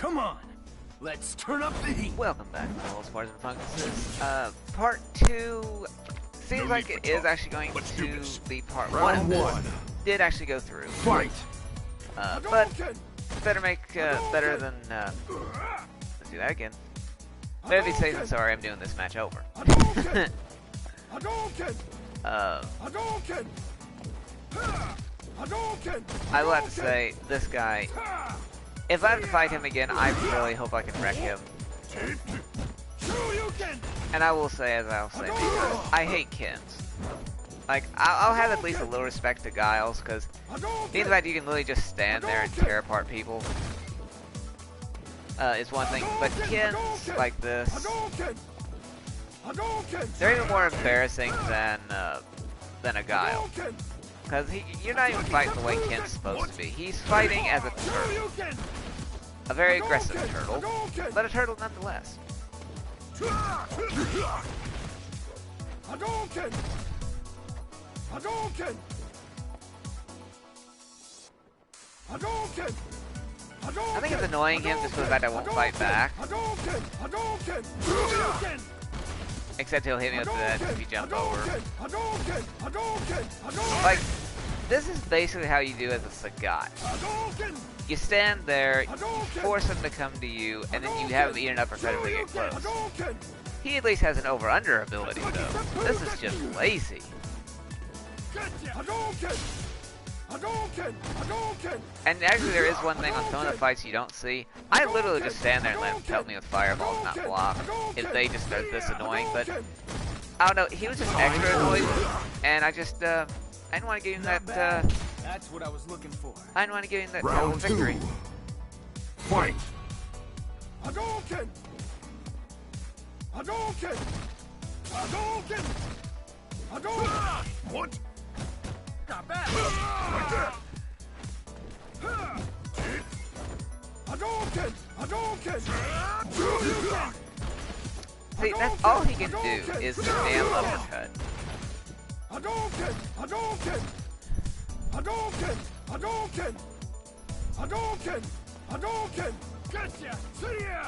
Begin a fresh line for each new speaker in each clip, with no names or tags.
Come on, let's turn up the heat.
Welcome back to all Spartans and Funguses. Part 2 seems like it is actually going to be part 1 of this. Did actually go through.
Fight!
But better make better than let's do that again. Better be safe than sorry. I'm doing this match over. I will have to say, this guy, if I have to fight him again, I really hope I can wreck him. And I will say, as I'll say, I hate Kens. Like, I'll have at least a little respect to Guiles, because being the fact you can literally just stand there and tear apart people is one thing, but Kens like this, they're even more embarrassing than a Guile. Because you're not even fighting the way Ken's supposed to be. He's fighting as a turtle. A very aggressive turtle, but a turtle nonetheless. I think it's annoying him just for the fact I won't fight back. Except he'll hit me with that if you jump over. Like, this is basically how you do as a Sagat. You stand there, you force him to come to you, and then you have him eat an uppercut if they get close. He at least has an over-under ability, though. This is just lazy. And actually, there is one thing on some of the fights you don't see. I literally just stand there and let him pelt me with fireballs, not block. If they just are this annoying, but I don't know. He was just extra annoying, and I just I didn't want to give him that.
That's what I was looking for.
I didn't want to give him that total victory.
Fight! What? Not bad. Like that.
See, that's all he can do is the damn uppercut.
Gotcha. See ya.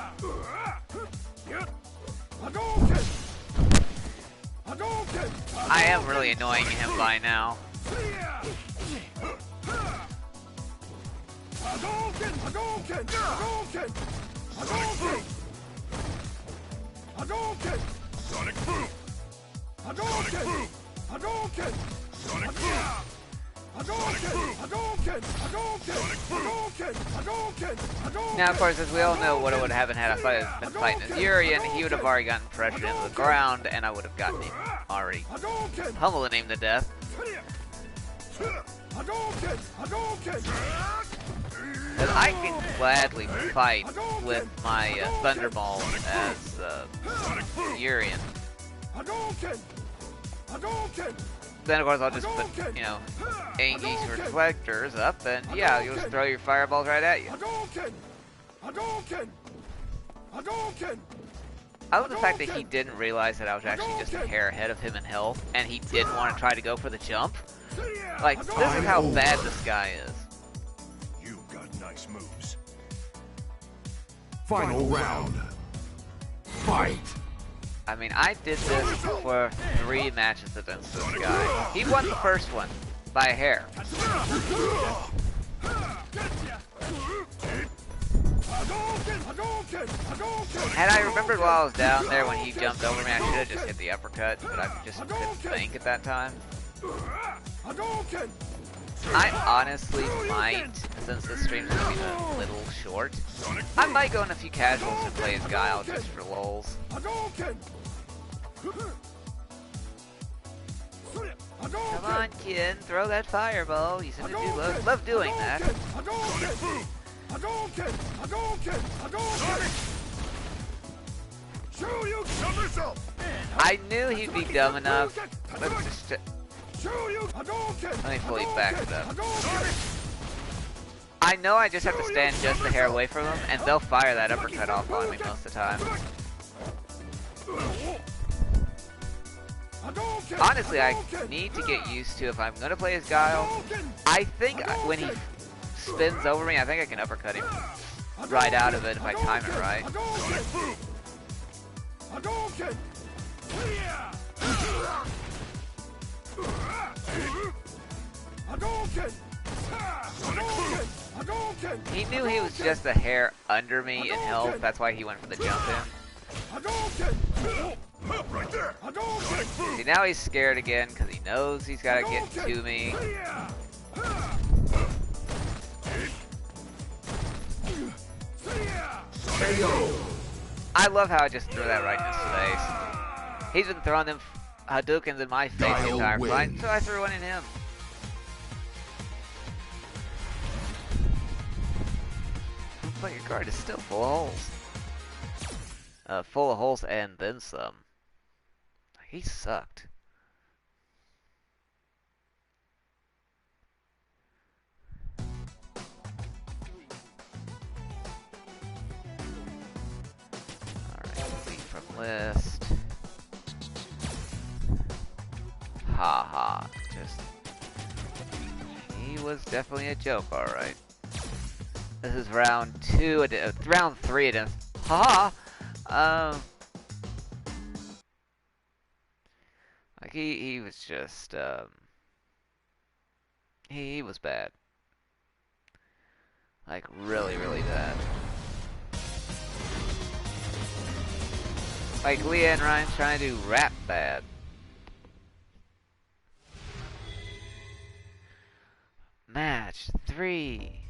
I am really annoying him by now.
Sonic boom. Sonic boom. Sonic boom.
Now, of course, as we all know, what would have happened had I been fighting as Urian, he would have already gotten pressured into the ground, and I would have gotten him already pummeling him to death. Because I can gladly fight with my Thunderball as Urian. Then, of course, I'll just put, you know, Angies reflectors up, and yeah, you'll just throw your fireballs right at you. I love the fact that he didn't realize that I was actually just a hair ahead of him in health, and he did want to try to go for the jump. Like, this is how bad this guy is.
You got nice moves.
Final round. Fight.
I mean, I did this for 3 matches against this guy. He won the first one by a hair. Had I remembered while I was down there when he jumped over me, I should have just hit the uppercut, but I just couldn't think at that time. I honestly might, since this stream's gonna be a little short, I might go in a few casuals and play as Guile just for lols. Come on, Ken, throw that fireball. You seem to love doing that. I knew he'd be dumb enough. Let's just let me fully back it up. I know I just have to stand just a hair away from them, and they'll fire that uppercut off on me most of the time. Honestly, I need to get used to, if I'm going to play as Guile, I think when he spins over me, I think I can uppercut him. right out of it if I time it right.
Hadouken! Hadouken! Hadouken!
He knew he was just a hair under me in health, that's why he went for the jump in.
Hadouken! Right there! Hadouken!
See, now he's scared again because he knows he's got to get to me. I love how I just threw that right in his face. He's been throwing them Hadoukens in my face the entire fight, so I threw one in him. But your guard is still full of holes. Full of holes and then some. He sucked. List. Haha. Just. He was definitely a joke, alright. This is round 2, round 3 against. Haha! Like, he was just, he was bad. Like, really, really bad. Like, Leah and Ryan's trying to do rap bad. Match 3.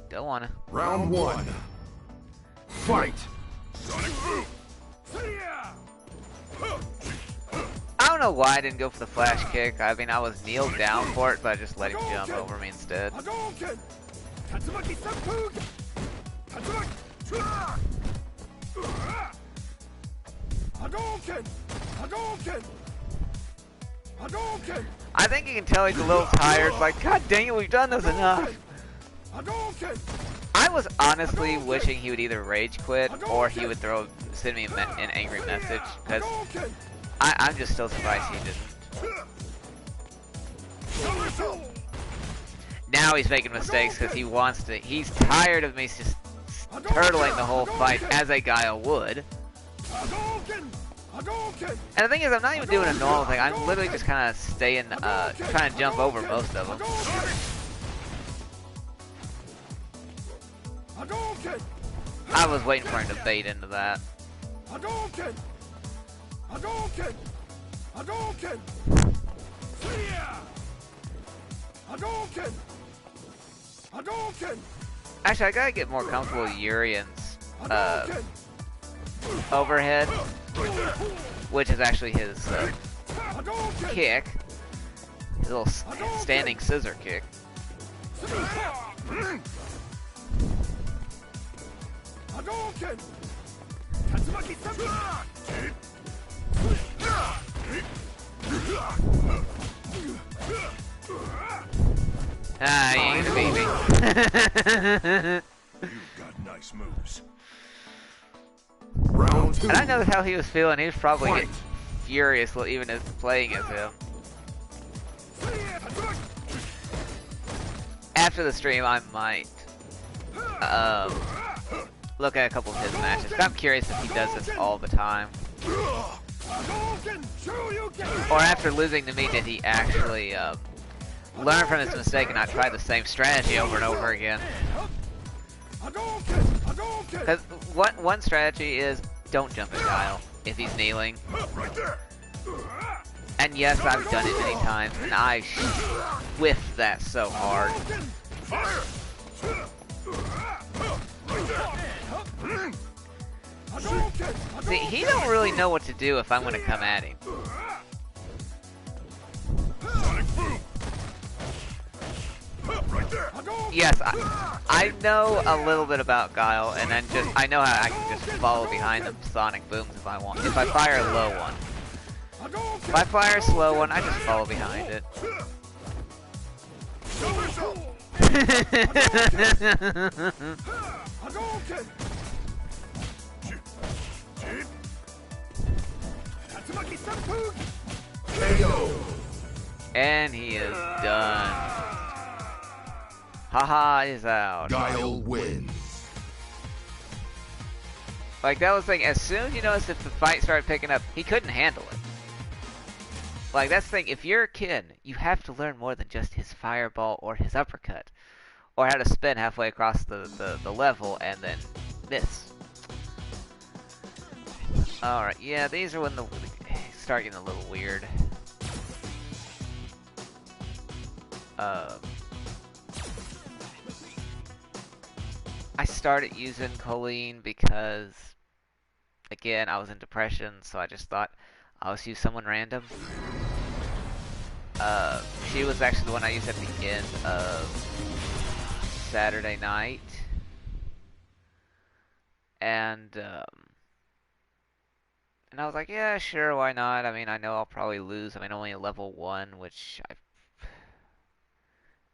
Don't wanna.
Round 1. Fight!
I don't know why I didn't go for the flash kick. I mean, I was kneeled down for it, but I just let him jump over me instead.
Hadouken! Hadouken! Hadouken!
I think you can tell he's a little tired. Like, god dang it, we've done this enough.
Hadouken!
I was honestly wishing he would either rage quit or he would send me an angry message, because I'm just still surprised he didn't. Now he's making mistakes because he wants to. He's tired of me just turtling the whole fight as a guile would. And the thing is, I'm not even doing a normal thing. I'm literally just kind of staying, trying to jump over most of them. I was waiting for him to bait into that.
Hadouken! Hadouken! Hadouken! Hadouken! Hadouken!
Actually, I gotta get more comfortable with Urian's overhead, which is actually his kick. His little standing scissor kick.
Hadouken!
Ah, you ain't a baby.
You've got nice moves. Round 2.
And I know how he was feeling. He was probably getting furious even as playing as him. After the stream, I might look at a couple of his matches. I'm curious if he does this all the time. Or after losing to me, did he actually learn from his mistake and not try the same strategy over and over again? Because one strategy is don't jump at Guile if he's kneeling. And yes, I've done it many times, and I whiffed that so hard. See, he don't really know what to do if I'm going to come at him. Yes, I know a little bit about Guile, and then I know how I can just follow behind them sonic booms if I want. If I fire a low one. If I fire a slow one, I just follow behind it. And he is done. Haha is out.
Guile wins.
Like, that was the thing. As soon as you noticed if the fight started picking up, he couldn't handle it. Like, that's the thing. If you're a kid, you have to learn more than just his fireball or his uppercut. Or how to spin halfway across the level and then miss. Alright, yeah, these are when the start getting a little weird. I started using Colleen because, again, I was in depression, so I just thought I'll just use someone random. She was actually the one I used at the end of Saturday night. And I was like, yeah, sure, why not? I mean, I know I'll probably lose. I mean, only a level 1, which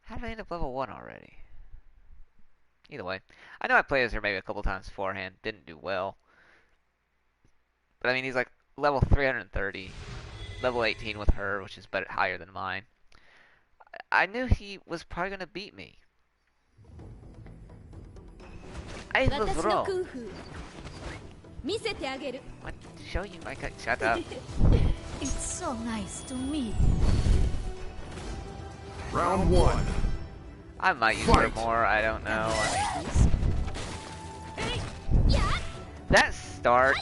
how did I end up level 1 already? Either way. I know I played as her maybe a couple times beforehand. Didn't do well. But I mean, he's like level 330. Level 18 with her, which is better, higher than mine. I knew he was probably going to beat me. I was wrong. What? Show you my cut. Shut up.
It's so nice to meet.
Round 1.
I might use her more, I don't know. I mean, that start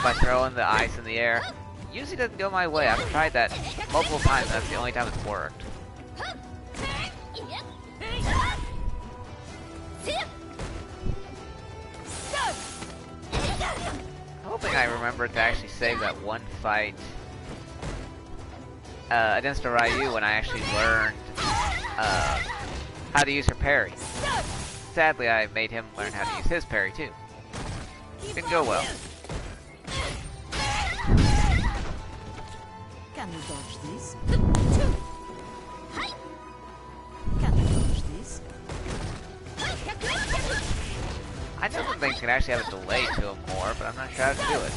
by throwing the ice in the air usually doesn't go my way. I've tried that multiple times, that's the only time it's worked. Hoping I remember to actually save that one fight against a Ryu when I actually learned how to use her parry. Sadly, I made him learn how to use his parry too. Didn't go well.
Can you dodge this? Can you dodge this?
I know some things can actually have a delay to them more, but I'm not sure how to do it.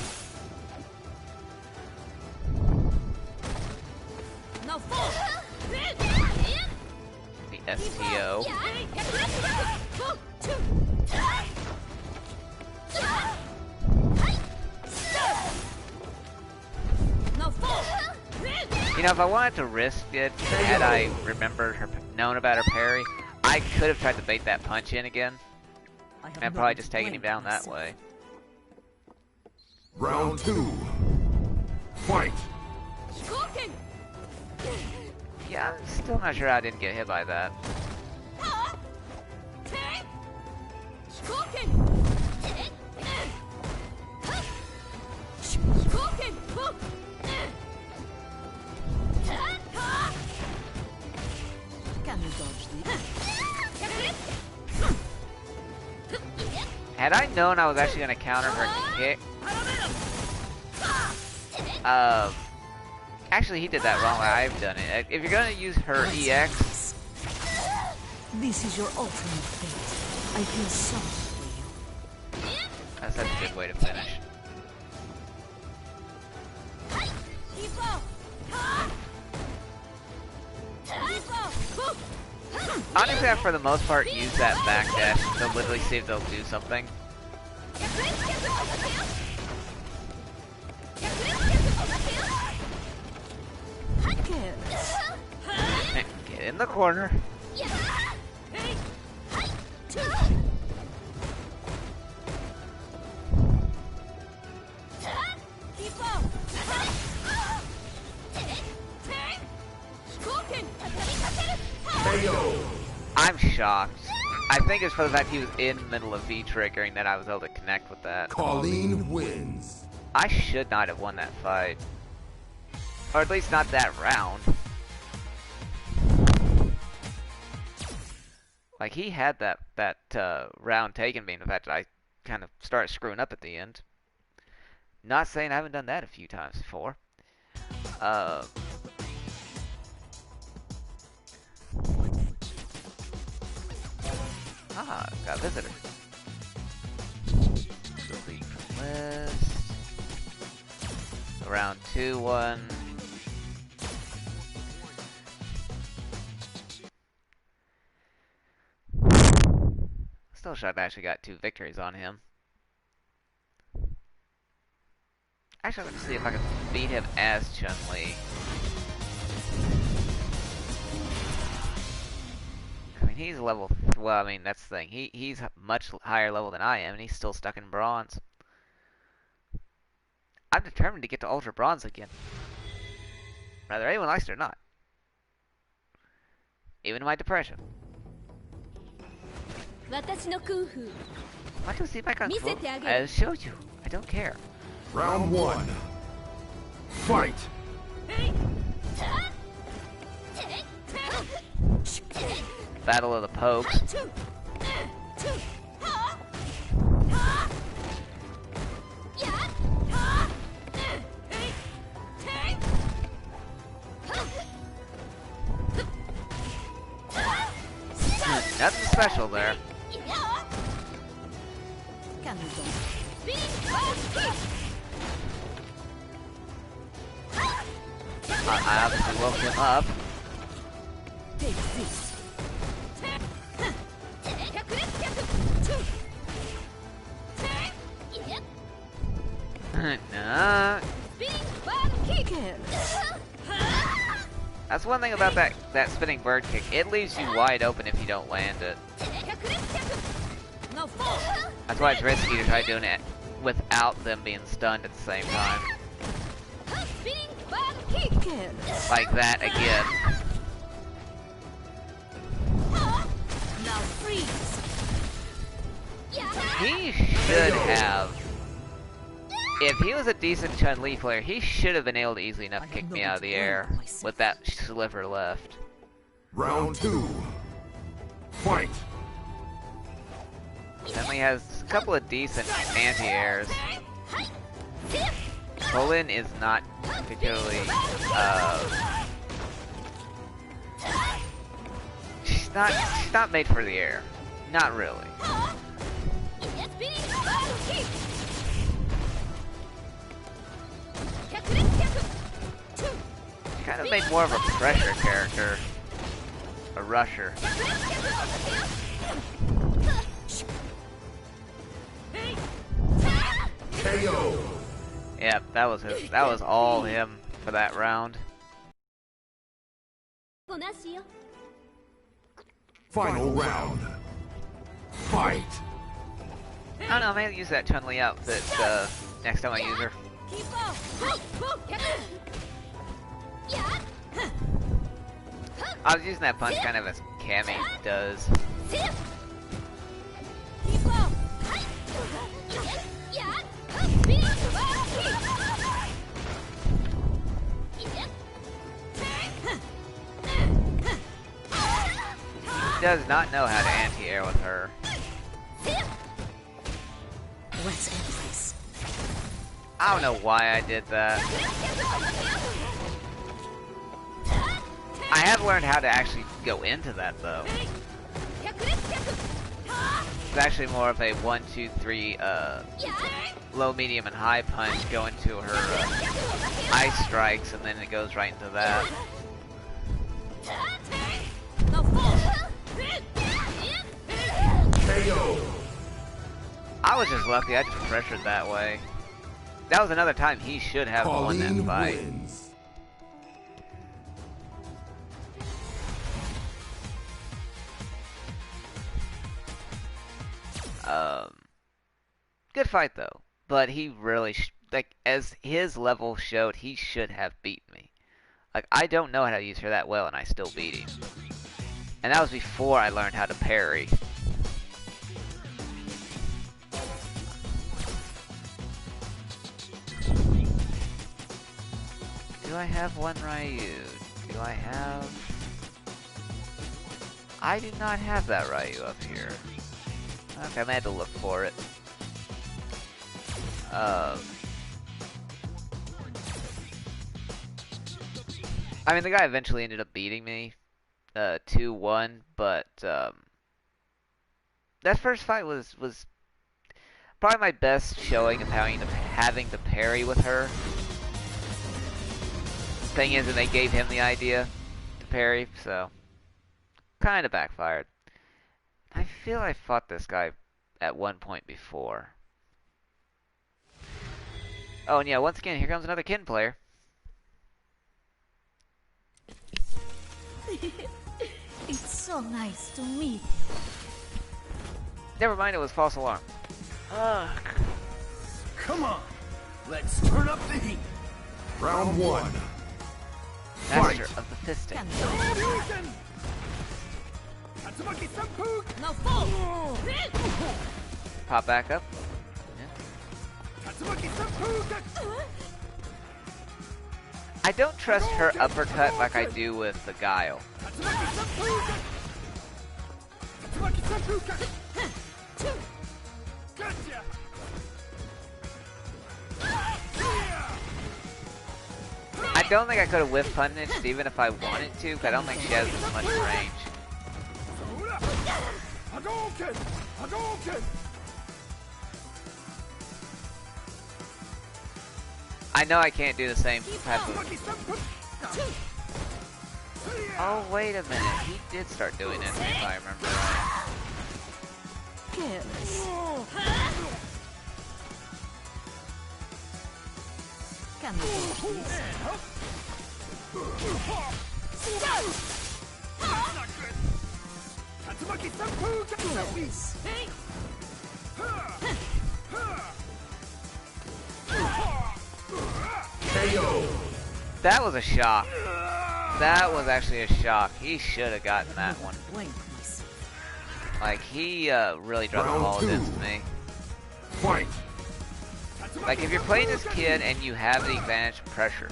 The STO. You know, if I wanted to risk it, had I remembered her, known about her parry, I could have tried to bait that punch in again. And probably just taking him down that way.
Round 2. Fight.
Yeah, I'm still not sure how I didn't get hit by that.
Can you dodge this?
Had I known I was actually going to counter her kick... Actually, he did that wrong. I've done it. If you're going to use her EX...
This is your ultimate fate. I feel sorry for you.
That's such a good way to finish. Honestly, I've for the most part used that backdash to literally see if they'll do something. Get in the corner. I'm shocked. I think it's for the fact he was in the middle of V-triggering that I was able to connect with that.
Colleen wins.
I should not have won that fight. Or at least not that round. Like, he had that round taken, being the fact that I kind of started screwing up at the end. Not saying I haven't done that a few times before. Got a visitor. Delete from list. Round 2 one. Still shocked I actually got 2 victories on him. Actually, let's see if I can beat him as Chun-Li. I mean, he's level... Well, I mean, that's the thing. He's much higher level than I am, and he's still stuck in bronze. I'm determined to get to Ultra Bronze again. Whether anyone likes it or not. Even in my depression. Want to see my kung fu? I'll show you. I don't care.
Round 1. Fight!
Battle of the Pokes. Nothing special there. I obviously woke him up.
Take this.
Nah. That's one thing about that spinning bird kick. It leaves you wide open if you don't land it. That's why it's risky to try doing it without them being stunned at the same time. Like that again.
Now freeze.
He should have. If he was a decent Chun-Li player, he should have been able to easily enough kick me out of the air with that sliver left.
Round 2. Fight!
Chun-Li has a couple of decent anti-airs. Bolin is not particularly, she's not made for the air. Not really. She's kind of made more of a pressure character. A rusher.
KO!
Yep, that was all him for that round.
Final round. Fight!
I don't know, maybe use that Chun-Li outfit next time I use her. I was using that punch kind of as Cammy does. He does not know how to anti-air with her.
Let's end this.
I don't know why I did that. I have learned how to actually go into that though. It's actually more of a 1, 2, 3 low, medium, and high punch go into her ice strikes, and then it goes right into that.
KO!
I was just lucky, I just pressured that way. That was another time he should have won that
Pauline
fight.
wins.
Good fight though, but he really, like, as his level showed, he should have beat me. Like, I don't know how to use her that well, and I still beat him. And that was before I learned how to parry. Do I have one Ryu? Do I have... I do not have that Ryu up here. Okay, I may have to look for it. I mean, the guy eventually ended up beating me 2-1, but that first fight was probably my best showing of having to parry with her. Thing is, that they gave him the idea to parry, so kind of backfired. I feel I fought this guy at one point before. Oh, and yeah, once again, here comes another kin player.
It's so nice to meet.
Never mind, it was false alarm. Ugh.
Come on, let's turn up the heat.
Round 1.
Master
Fight.
of the fisting.
Hadouken! Tatsumaki Senpu!
Now fall!
Pop back up.
Tatsumaki Senpu!
I don't trust her uppercut like I do with the guile.
Tatsumaki Senpu! Tatsumaki Senpu! Gotcha!
I don't think I could have whiff punished even if I wanted to, because I don't think she has as much range.
Hadouken! Hadouken!
I know I can't do the same type of...
Tatsumaki Senpu!
Oh, wait a minute. He did start doing it, if I remember right.
Careless. Can we do this?
Not good! Tatsumaki Senpu!
Careless.
KO.
That was a shock. That was actually a shock. He should have gotten that one.
Blameless.
Like, he really dropped the
Round
ball
2.
against me.
Fight.
Like, if you're playing this kid and you have the advantage, pressure.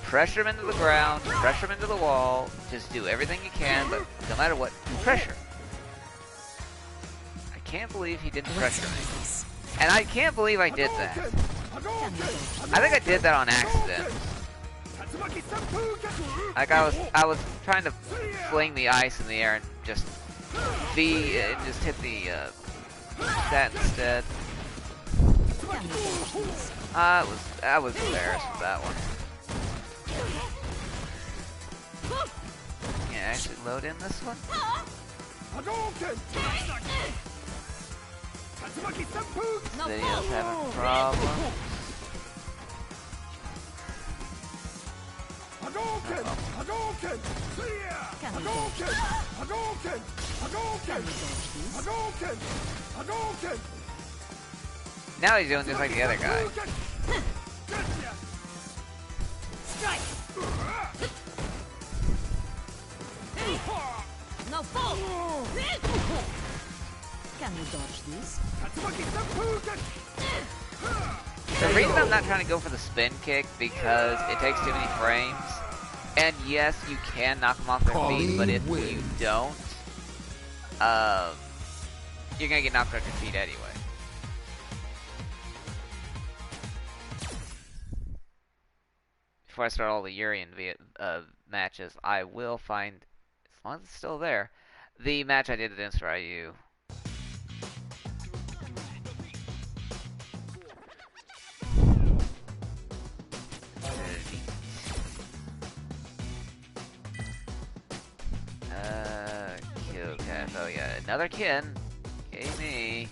Pressure him into the ground, pressure him into the wall, just do everything you can, but no matter what, pressure. I can't believe he didn't pressure me. And I can't believe I did that. I think I did that on accident. Like, I was trying to fling the ice in the air and just just hit the that instead. I was embarrassed with that one. Can I actually load in this one? This video's having problems.
Hadouken! Hadouken! Hadouken! Hadouken! Hadouken! Hadouken! Hadouken!
Now he's doing just like the other guy.
Gotcha!
Strike! Now fall! Can we dodge this?
Tatsumaki Senpu!
The reason I'm not trying to go for the spin kick because it takes too many frames. And yes, you can knock them off their feet, but if you don't, you're gonna get knocked off your feet anyway. Before I start all the Urian matches, I will find, as long as it's still there, the match I did against Ryu. Okay, oh yeah, another kin. Okay, me.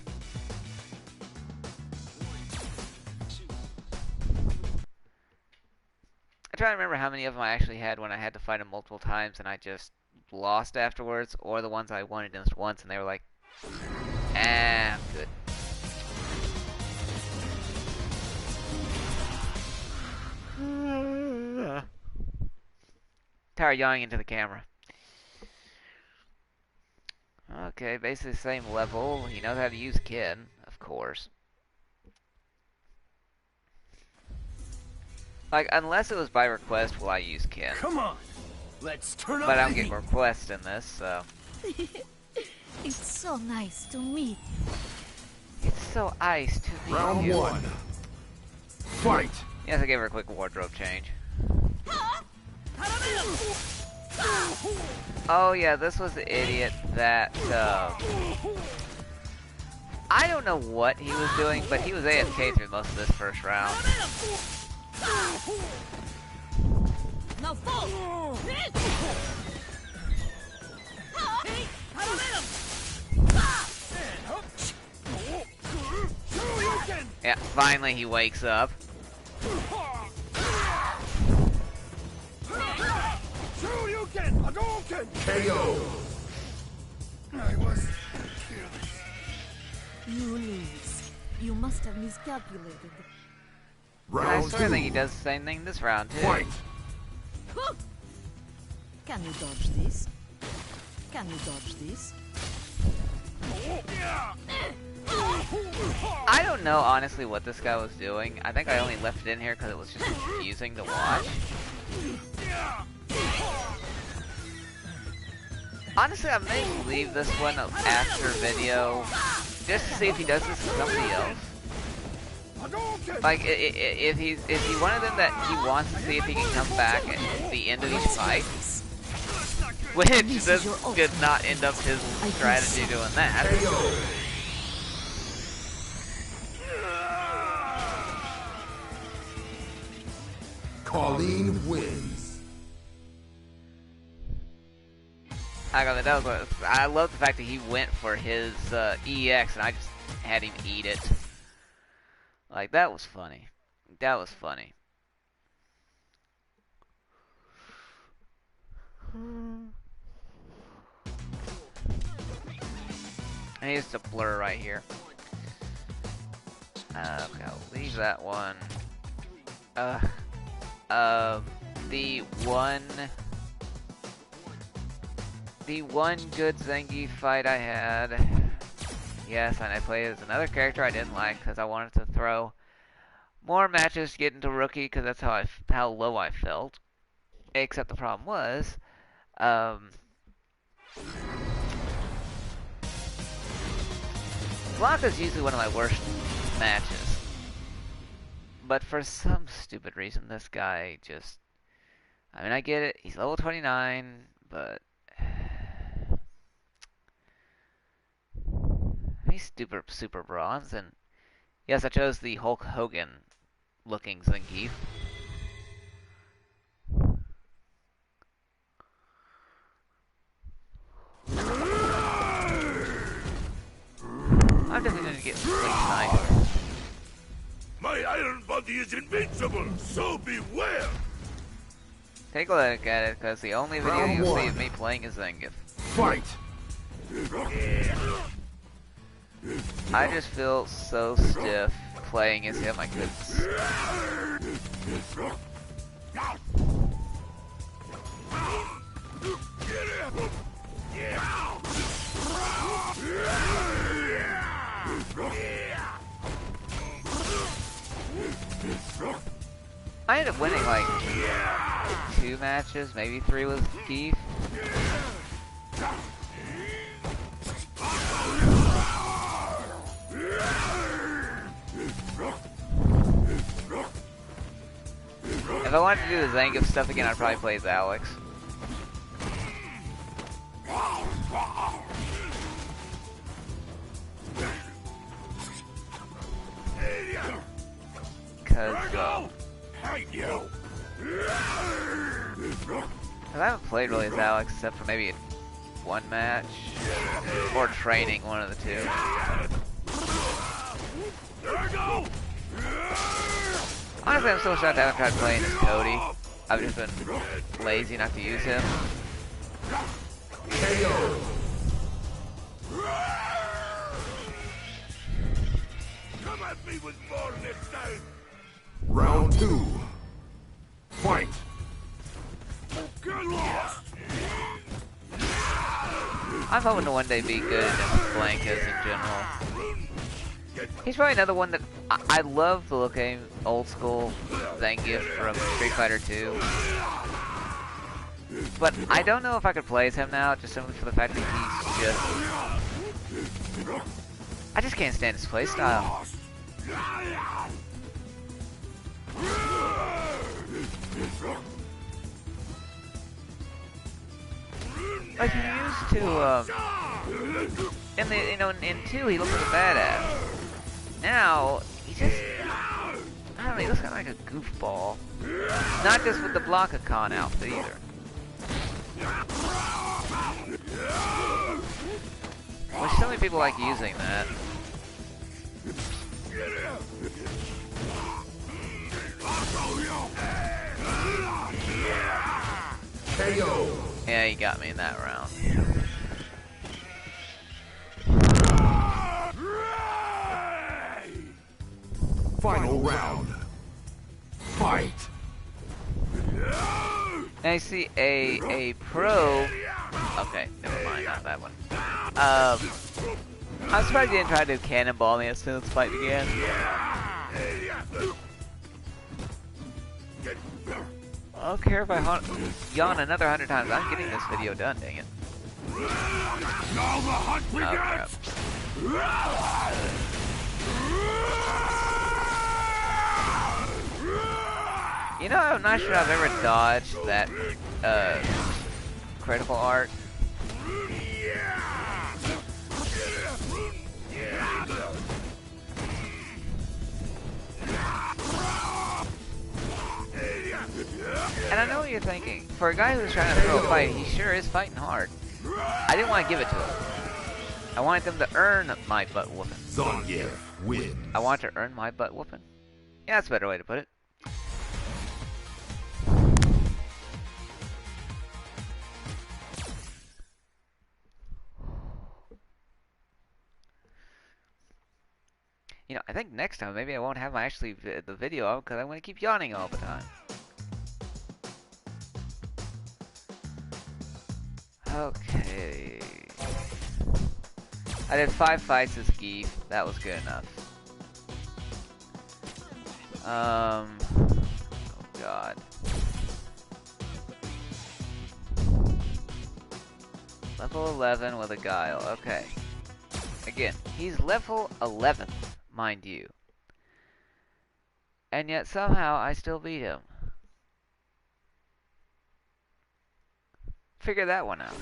I try to remember how many of them I actually had when I had to fight them multiple times and I just lost afterwards, or the ones I won against once and they were like, I'm good. Tired yelling into the camera. Okay, basically the same level. He knows how to use kin, of course. Like, unless it was by request, will I use kin?
Come on, let's turn up
But I
the
don't get
heat.
requests in this, so.
It's so nice to meet you.
It's so ice to meet
Round
you.
1. Fight.
Yes, I gave her a quick wardrobe change. Oh yeah, this was the idiot that, I don't know what he was doing, but he was AFK through most of this first round.
Now fall!
Yeah, finally he wakes up.
Shoryuken! Hadouken!
KO.
I was
You lose. You must have miscalculated.
I
Round
swear I think he
2.
does the same thing this round too.
Fight.
Can you dodge this? Can you dodge this?
I don't know honestly what this guy was doing. I think I only left it in here because it was just confusing to watch. Honestly, I may leave this one after video just to see if he does this to somebody else. Like, if he one of them that he wants to see if he can come back at the end of each fight, which this could not end up his strategy doing that.
KO. Colleen wins.
I love the fact that he went for his EX and I just had him eat it. Like, that was funny. That was funny. And here's the blur right here. Okay, I'll leave that one. The one good Zangief fight I had. Yes, and I played as another character I didn't like because I wanted to throw more matches to get into Rookie because that's how low I felt. Except the problem was, Blanca's usually one of my worst matches. But for some stupid reason, this guy just... I mean, I get it. He's level 29, but... he's super bronze, and... yes, I chose the Hulk Hogan looking Zangief. I'm definitely going to get Sleep Sniper.
My iron body is invincible, so beware!
Take a look at it, because the only video
Round
you'll see
one.
of me playing is Zangief.
Fight.
I just feel so stiff playing as him, my goodness. I ended up winning like 2 matches, maybe 3 with Keith. If I wanted to do the Zangief stuff again, I'd probably play as Alex. Cause, I haven't played really as Alex except for maybe 1 match or training, one of the 2. Honestly, I'm so shocked I haven't tried playing as Cody. I've just been lazy not to use him.
KO.
Come at me with more next time!
Round 2. Fight.
Get lost!
I'm hoping to one day be good at Blankas in general. He's probably another one that I love the look of him, old school Zangief from Street Fighter 2. But I don't know if I could play as him now, just simply for the fact that he's just... I just can't stand his playstyle. Like he used to, in the, in 2 he looked like a badass. Now, he just, I don't know, he looks kind of like a goofball. Not just with the Blanca Con outfit either. Which so many people like using that. got me in that round.
Final round. Fight.
Now you see a pro. Okay, never mind, not that one. I'm surprised he didn't try to cannonball me as soon as the fight began. I don't care if I yawn another 100 times. I'm getting this video done, dang it.
Now the hunt
Oh, crap. You know, I'm not sure I've ever dodged that critical art. And I know what you're thinking. For a guy who's trying to throw a fight, he sure is fighting hard. I didn't want to give it to him. I wanted them to earn my butt whooping.
Zangief wins.
I want to earn my butt whooping. Yeah, that's a better way to put it. You know, I think next time maybe I won't have my the video out because I'm going to keep yawning all the time. Okay. I did 5 fights as Geef. That was good enough. Oh god. Level 11 with a guile. Okay. Again, he's level 11th, mind you. And yet somehow I still beat him. Figure that one out.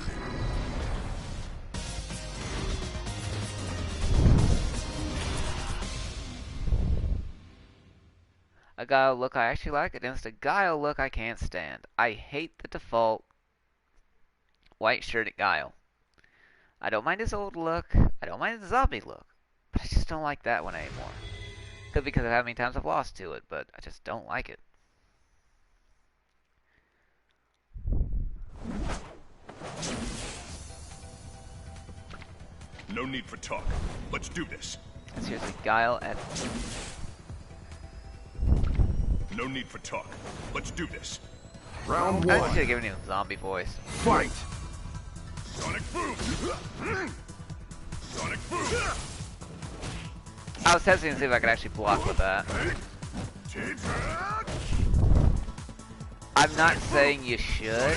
A guile look I actually like against a guile look I can't stand. I hate the default white shirted guile. I don't mind his old look. I don't mind his zombie look. But I just don't like that one anymore. Could be because of how many times I've lost to it, but I just don't like it.
No need for talk. Let's do this.
Seriously, guile at...
No need for talk. Let's do this.
Round
I
one.
should have given him a zombie voice.
Fight.
Sonic boom. Sonic boom.
I was testing to see if I could actually block with that. I'm not saying you should.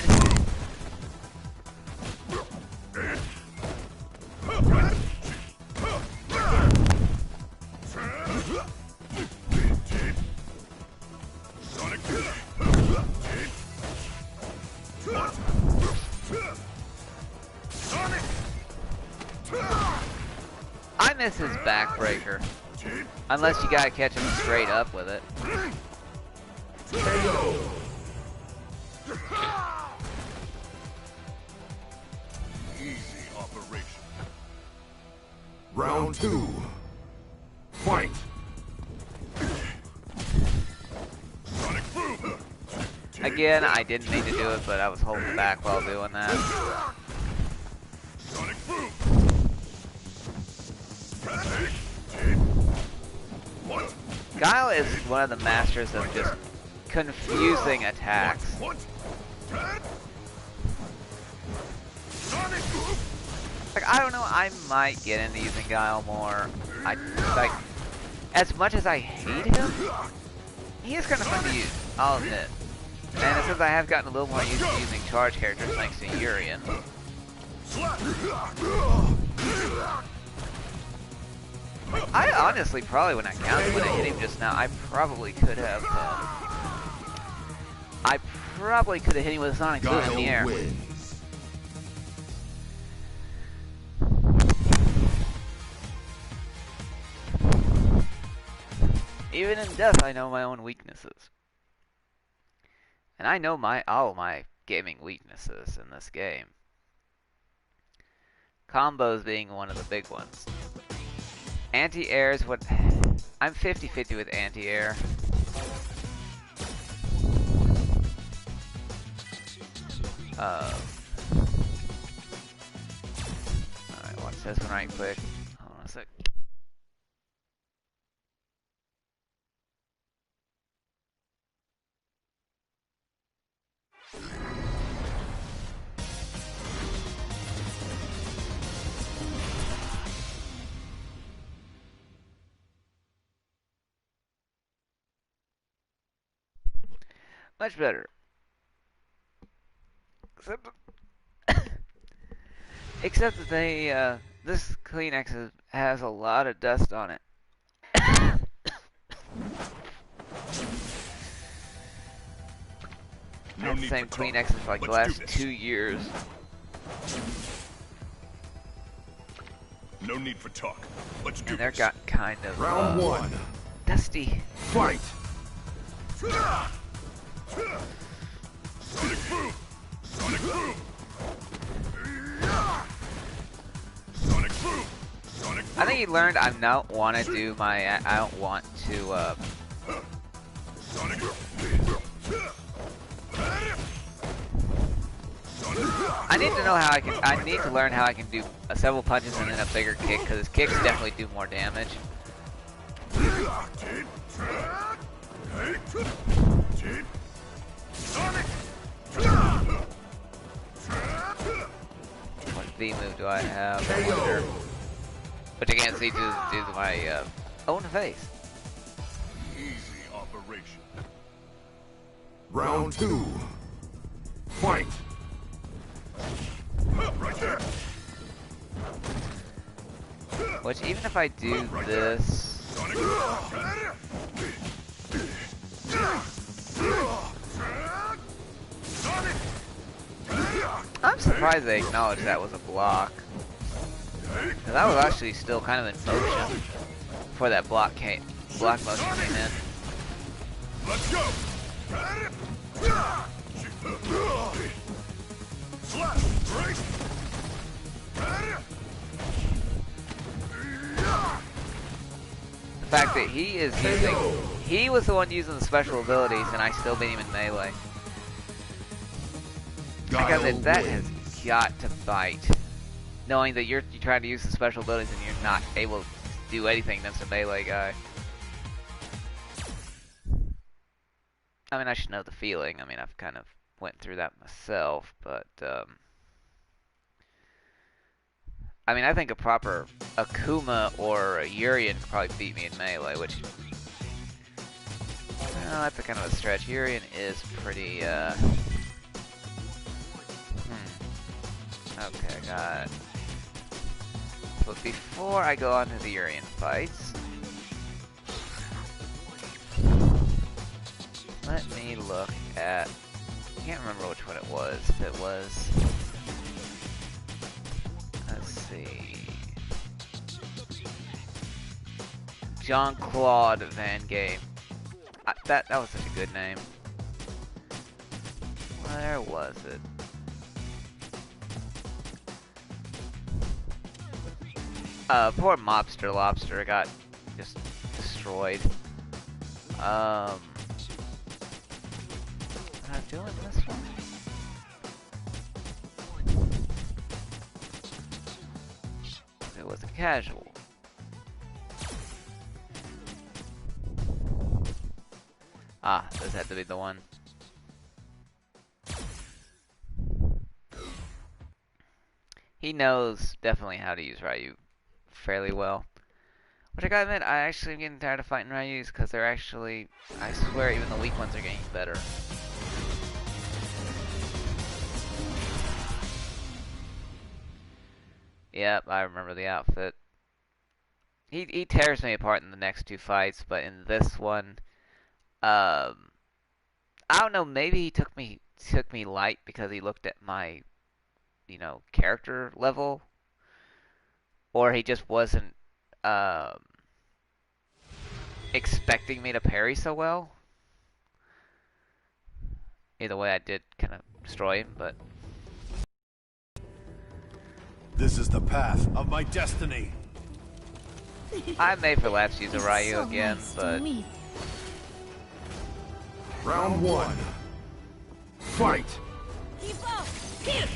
I miss his backbreaker. Unless you gotta catch him straight up with it.
Easy operation.
Round two. Fight.
Sonic boom.
Again, I didn't mean to do it, but I was holding back while doing that.
Sonic boom. What?
Guile is one of the masters of just confusing attacks.
What? Sonic boom.
Like, I don't know, I might get into using Guile more. Like, as much as I hate him, he is kind of fun to use, I'll admit. And since I have gotten a little more used to using charge characters thanks to Urian. I honestly probably, when I hit him just now, I probably could have hit him with a Sonic Boom in the air.
Guile wins.
Even in death, I know my own weaknesses. And I know all my gaming weaknesses in this game. Combos being one of the big ones. Anti-air is what... I'm 50-50 with anti-air. this one right quick. Hold on a sec. Much better. Except that they, this Kleenex has a lot of dust on it.
No
Had the
need
same
for talk.
Kleenex for like the
Let's do
last
this.
2 years.
No need for talk. Let's do
And they're
this.
got kind of
Round one.
dusty.
Fight.
Sonic boom! Sonic boom! Sonic boom! Sonic boom!
I think he learned I don't want to do my. I don't want to.
Sonic boom!
I need to know how I can. I need to learn how I can do several punches and then a bigger kick because his kicks definitely do more damage. What V move do I have? I wonder. But you can't see due to my own face.
Easy operation.
Round two. Fight.
Right there.
Which even if I do this,
Sonic. Sonic.
I'm surprised they acknowledged that was a block. 'Cause I was actually still kind of in motion before that block motion came in.
Let's go. Slash. Break.
The fact that he was the one using the special abilities and I still beat him in melee. Because that has got to bite. Knowing that you're trying to use the special abilities and you're not able to do anything against a melee guy. I mean, I should know the feeling. I mean, I've kind of went through that myself, but I mean, I think a proper Akuma or a Urien could probably beat me in melee, which, well, that's a kind of a stretch. Urien is pretty, Okay, I got it. But before I go on to the Urien fights, let me look at, I can't remember which one it was. It was, let's see, Jean-Claude Van Game. That was such a good name. Where was it? Poor Mobster Lobster got just destroyed. Am I doing this one? It was a casual. Ah, this had to be the one. He knows definitely how to use Ryu fairly well. Which I gotta admit, I actually am getting tired of fighting Ryus because they're actually, I swear, even the weak ones are getting better. Yep, I remember the outfit. He tears me apart in the next two fights, but in this one, I don't know, maybe he took me light because he looked at my, character level. Or he just wasn't expecting me to parry so well. Either way, I did kind of destroy him, but...
This is the path of my destiny.
I may for lapse use a Ryu again, but...
Round one. Fight.
Keep up. Here.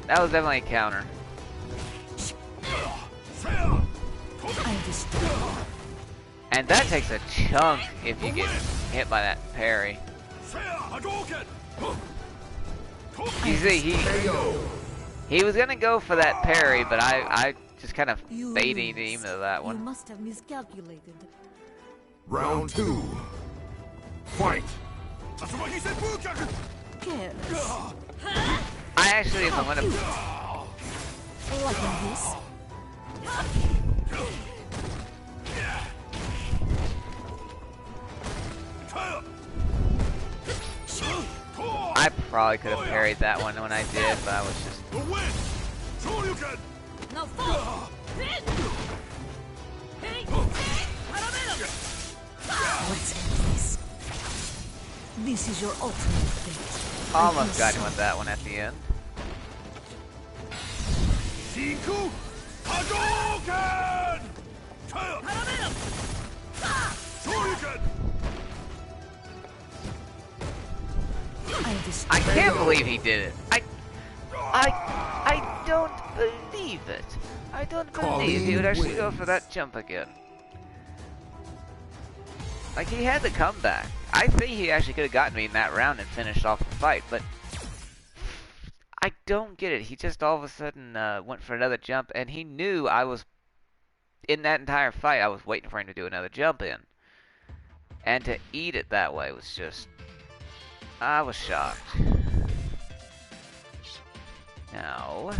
That was definitely a counter.
I destroy.
And that takes a chunk if you get hit by that parry. You see, he was gonna go for that parry, but I just kind of baited him to that
You
one.
must have miscalculated.
Round 2. Fight!
Careless.
I actually, if I'm gonna,
Like this.
I probably could have parried that one when I did, but I was just.
No fall. Let's end this. This is your ultimate fate.
Almost got him with that one at the end.
Shiku Hadouken! Shoryuken!
I can't believe he did it. I don't believe it. I don't believe he would actually go for that jump again. Like, he had the comeback. I think he actually could have gotten me in that round and finished off the fight, but I don't get it. He just all of a sudden went for another jump, and he knew I was in that entire fight. I was waiting for him to do another jump in, and to eat it that way was just. I was shocked. Now,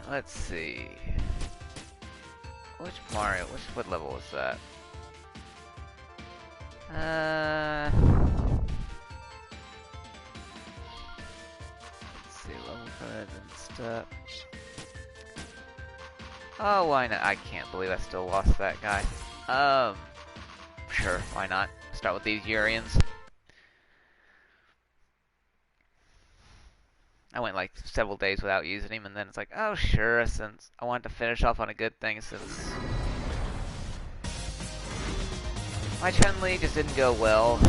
let's see. Which Mario? What level was that? Let's see, level 5 and stuff. Oh, why not? I can't believe I still lost that guy. Sure, why not? Start with these Urians. I went like several days without using him, and then it's like, oh sure, since I wanted to finish off on a good thing, since my Chun-Li just didn't go well.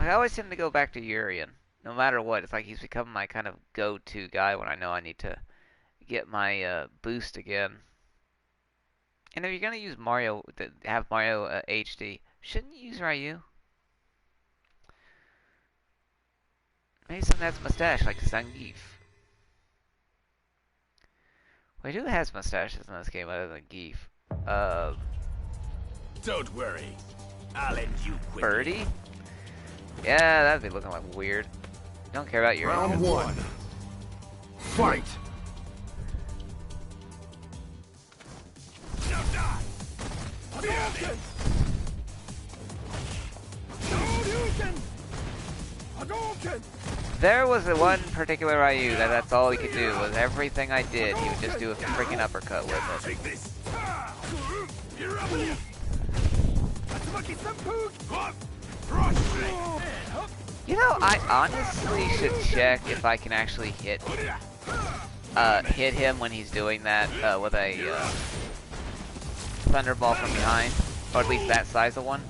I always tend to go back to Urian, no matter what. It's like he's become my kind of go-to guy when I know I need to get my boost again. And if you're gonna use Mario, have Mario HD, shouldn't you use Ryu? Maybe someone has a mustache like Zangief. Wait, who has mustaches in this game other than Geef?
Don't worry. I'll end you quickly.
Birdie? Yeah, that'd be looking like weird. Don't care about your
Round 1. Fight!
Now die. Hadouken! Hadouken!
There was the one particular Ryu that's all he could do. Was everything I did, he would just do a freaking uppercut with it.
Take this.
You know, I honestly should check if I can actually hit him when he's doing that with a thunderball from behind, or at least that size of one.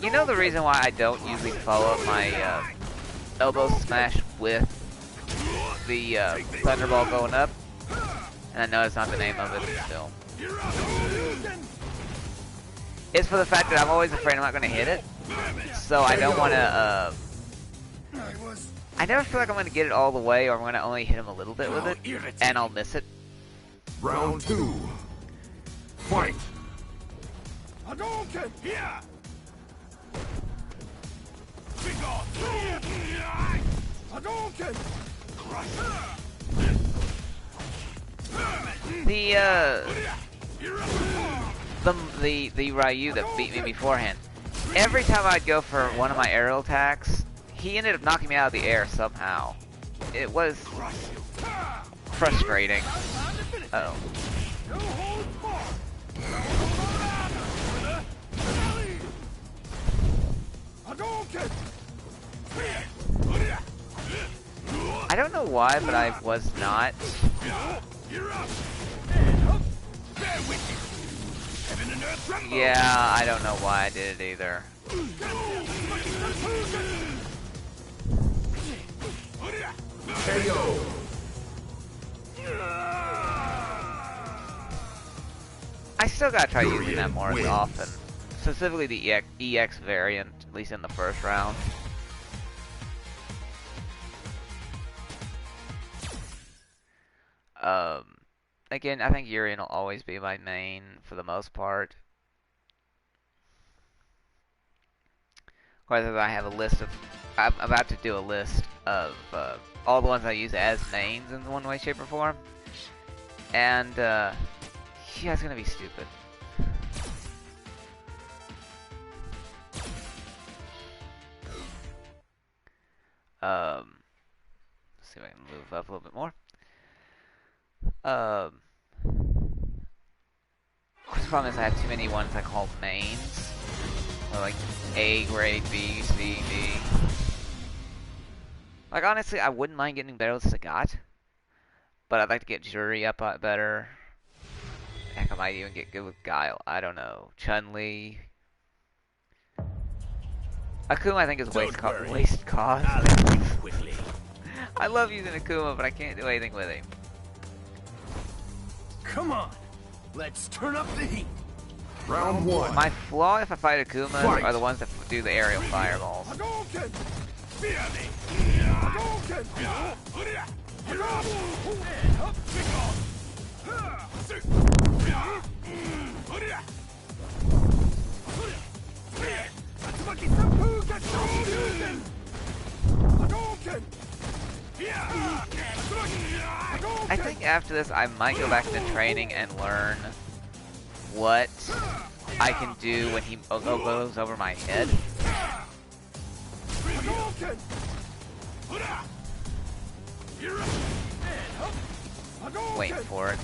You know the reason why I don't usually follow up my elbow smash with the thunderball going up? And I know it's not the name of it still. It's for the fact that I'm always afraid I'm not going to hit it. So I don't want to, I never feel like I'm going to get it all the way, or I'm going to only hit him a little bit with it, and I'll miss it.
Round 2. Fight!
Hadouken! Here! Hadouken!
The Ryu that beat me beforehand. Every time I'd go for one of my aerial attacks, he ended up knocking me out of the air somehow. It was frustrating. Uh-oh. I don't know why, but I was not. Yeah, I don't know why I did it either.
KO.
I still gotta try using that
Jurian
more
wins.
often. Specifically the EX variant, at least in the first round. Again, I think Urian will always be my main for the most part. Of course, I have a list of... I'm about to do a list of all the ones I use as mains in one way, shape, or form. And, yeah, it's gonna be stupid. Let's see if I can move up a little bit more. The problem is I have too many ones I call mains. Or like A grade, B, C, D. Like honestly, I wouldn't mind getting better with Sagat, but I'd like to get Jury up better. Heck, I might even get good with Guile. I don't know. Chun-Li. Akuma I think is waste cost. I love using Akuma, but I can't do anything with him.
Come on, let's turn up the heat.
Round 1.
My flaw if I fight Akuma
Fight.
are the ones that do the aerial fireballs. I think after this I might go back to training and learn what I can do when he goes over my head. Waiting for it.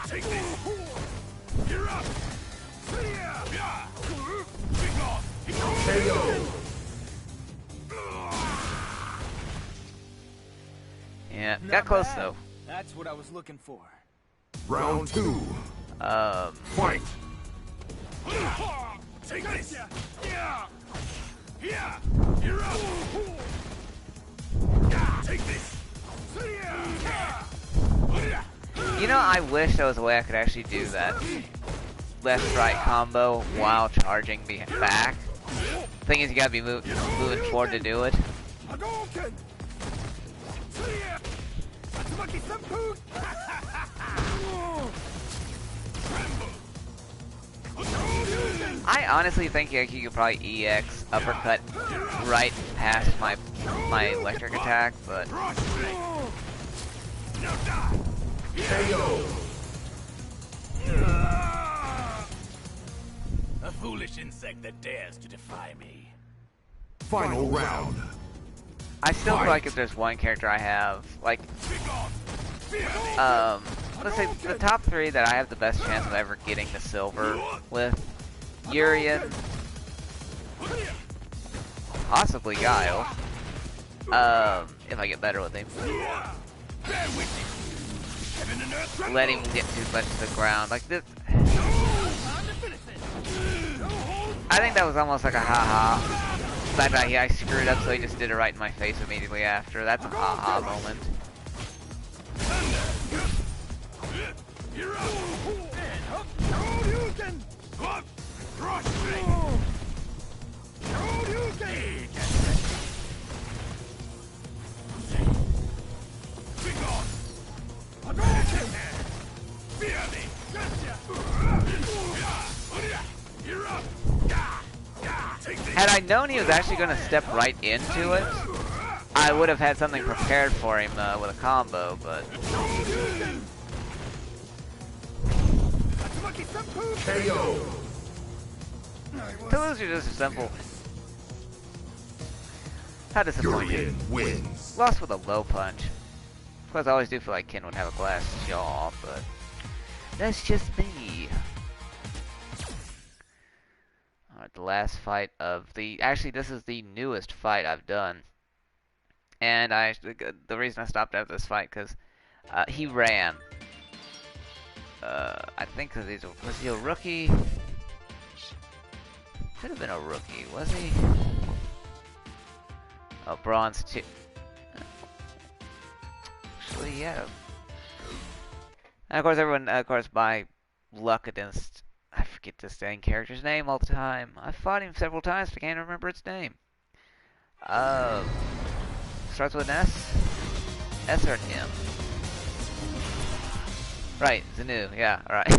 Take this! You're up!
KO.
Yeah,
Not
got close
bad.
though.
That's what I was looking for.
Round 2. Fight.
Take this! You're up! Take this!
You know, I wish there was a way I could actually do that left-right combo while charging back. Thing is, you gotta be moving forward to do it. I honestly think you could probably EX uppercut right past my electric attack, but
KO.
A foolish insect that dares to defy me.
Final round.
I still feel
Fight.
like if there's one character I have, like, let's say the top 3 that I have the best chance of ever getting to silver with, Urian, possibly Guile, if I get better with him. Let him get too much to the ground, like this. I think that was almost like a haha. Fact that I screwed up, so he just did it right in my face immediately after. That's a haha moment. Had I known he was actually going to step right into it, I would have had something prepared for him with a combo, but...
KO.
To lose, you're just simple. How disappointing.
Jurian wins.
Lost with a low punch. Of course, I always do feel like Ken would have a glass jaw, but... that's just me. Alright, the last fight of the... actually, this is the newest fight I've done. And the reason I stopped after this fight, because he ran. I think because was he a rookie? Could have been a rookie, was he? Oh, bronze 2. Actually, yeah. And of course, everyone, by luck against, I forget this dang character's name all the time. I fought him several times, but I can't remember its name. Starts with an S? S or an M? Right, Zanu, yeah, alright.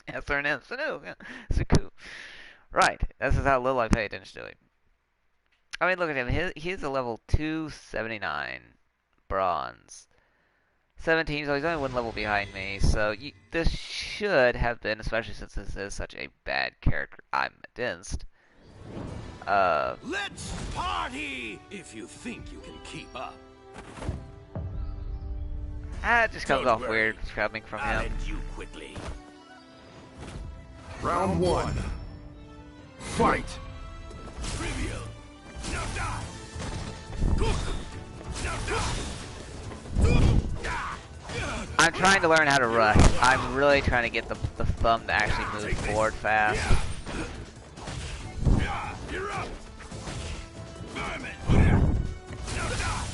S or an M, Zanu, yeah. Zuku. Right, this is how little I pay attention to him. I mean, look at him, he's a level 279. Bronze. 17, so he's only one level behind me, so this should have been, especially since this is such a bad character I'm against.
Let's party if you think you can keep up.
It just comes
Don't
off
worry.
weird coming from
I'll
him.
end you quickly.
Round 1. Fight!
Trivial. Now die. Cook. Now die.
I'm trying to learn how to rush. I'm really trying to get the thumb to actually move forward fast.
You're up. Vermin. Now die.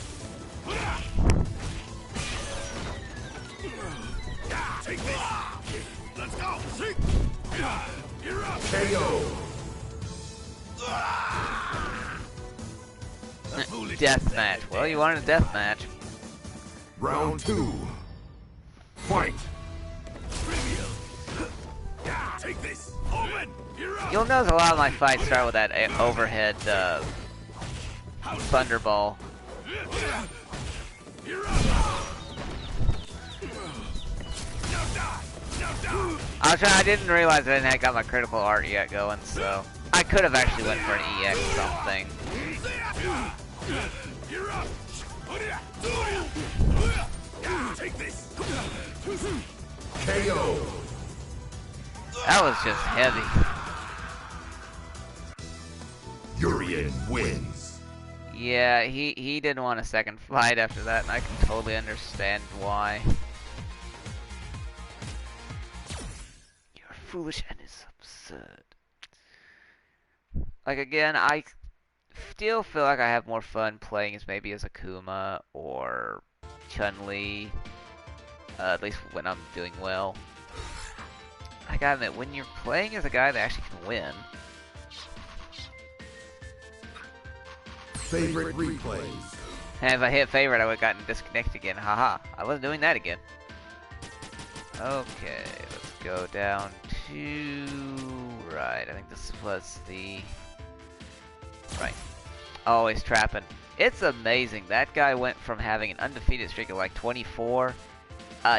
Take this. Let's go. See? You're up.
KO!
Death match. Well, you wanted a death match.
Round 2. Fight!
Trivial. Take this. Open. You're up.
You'll notice a lot of my fights start with that overhead thunderball.
You're up. Now die. Now die.
I didn't realize I hadn't got my critical art yet going, so I could have actually went for an EX something.
You're up. Take this.
KO!
That was just heavy.
Urian wins.
Yeah, he didn't want a second fight after that, and I can totally understand why. You're foolish and it's absurd. Like, again, I still feel like I have more fun playing as maybe as Akuma or Chun-Li, at least when I'm doing well. I gotta admit, when you're playing as a guy that actually can win,
Favorite replays.
and if I hit favorite, I would have gotten disconnected again. Haha, I wasn't doing that again. Okay, let's go down to... Right, I think this was the... Right. Always trapping. It's amazing. That guy went from having an undefeated streak of like 24.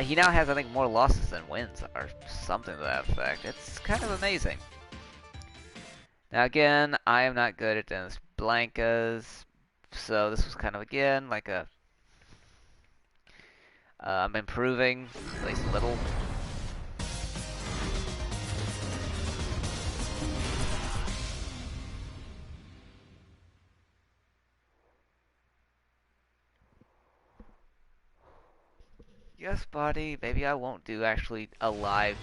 He now has, I think, more losses than wins, or something to that effect. It's kind of amazing. Now again, I am not good at Dennis Blanca's, so this was kind of, again, like a... I'm improving, at least a little. Yes, buddy. Maybe I won't do actually a live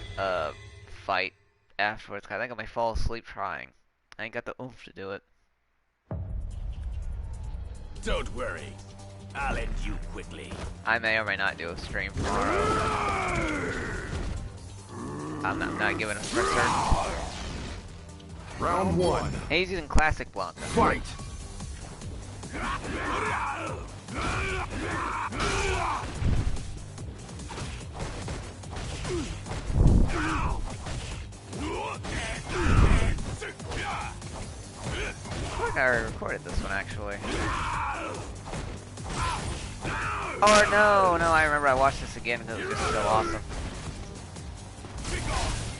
fight afterwards. 'Cause I think I may fall asleep trying. I ain't got the oomph to do it.
Don't worry. I'll end you quickly.
I may or may not do a stream tomorrow. I'm not giving a for certain.
Round 1.
He's using classic Blanca.
Fight!
I think I recorded this one actually. Or no, I remember I watched this again because it was just so awesome.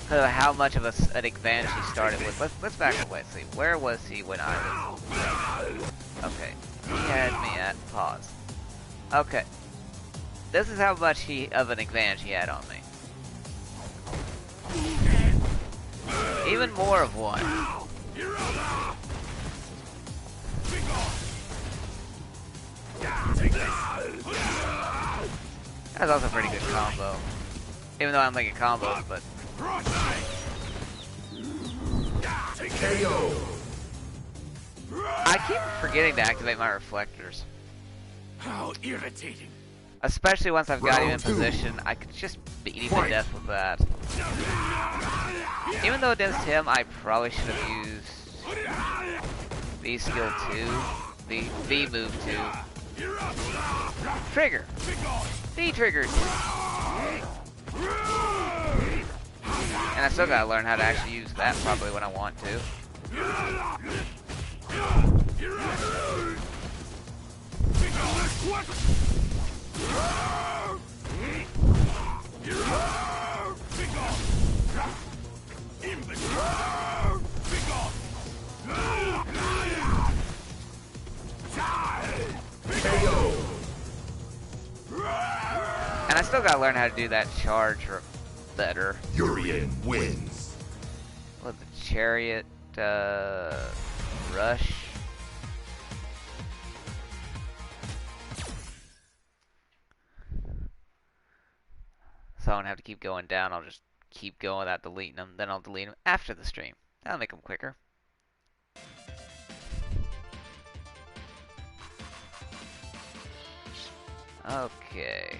Because of how much of an advantage he started with. Let's back away and see. Where was he when I was... Okay. He had me at pause. Okay. This is how much of an advantage he had on me. Even more of one. That's also a pretty good combo. Even though I'm making combos, but...
KO.
I keep forgetting to activate my reflectors.
How irritating.
Especially once I've got him in
Round two.
position, I could just beat him to
Fight.
death with that. Even though against him, I probably should have used V skill 2, V move 2. Trigger! V trigger 2. And I still gotta learn how to actually use that probably when I want to.
KO.
And I still gotta learn how to do that charge better.
Urian wins.
With the chariot, rush. So I don't have to keep going down, I'll just keep going without deleting them, then I'll delete them after the stream. That'll make them quicker. Okay.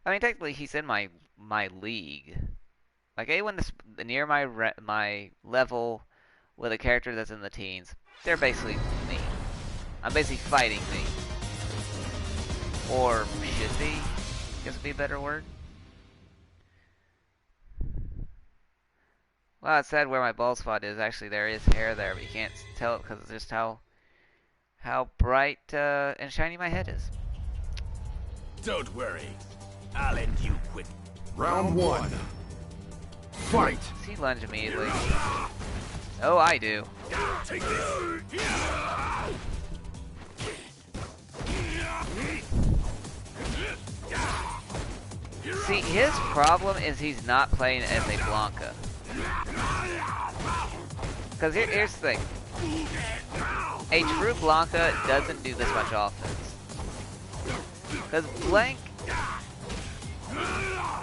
I mean, technically, he's in my league. Like anyone that's near my level with a character that's in the teens, they're basically me. I'm basically fighting me. Or should be. Guess would be a better word. Well, it said where my bald spot is. Actually, there is hair there, but you can't tell it because it's just how bright and shiny my head is.
Don't worry. I'll end you quick.
Round one. Fight.
See lunge immediately. Oh, I do.
Take this.
See, his problem is he's not playing as a Blanca. Because here's the thing. A true Blanca doesn't do this much offense. Because Blank,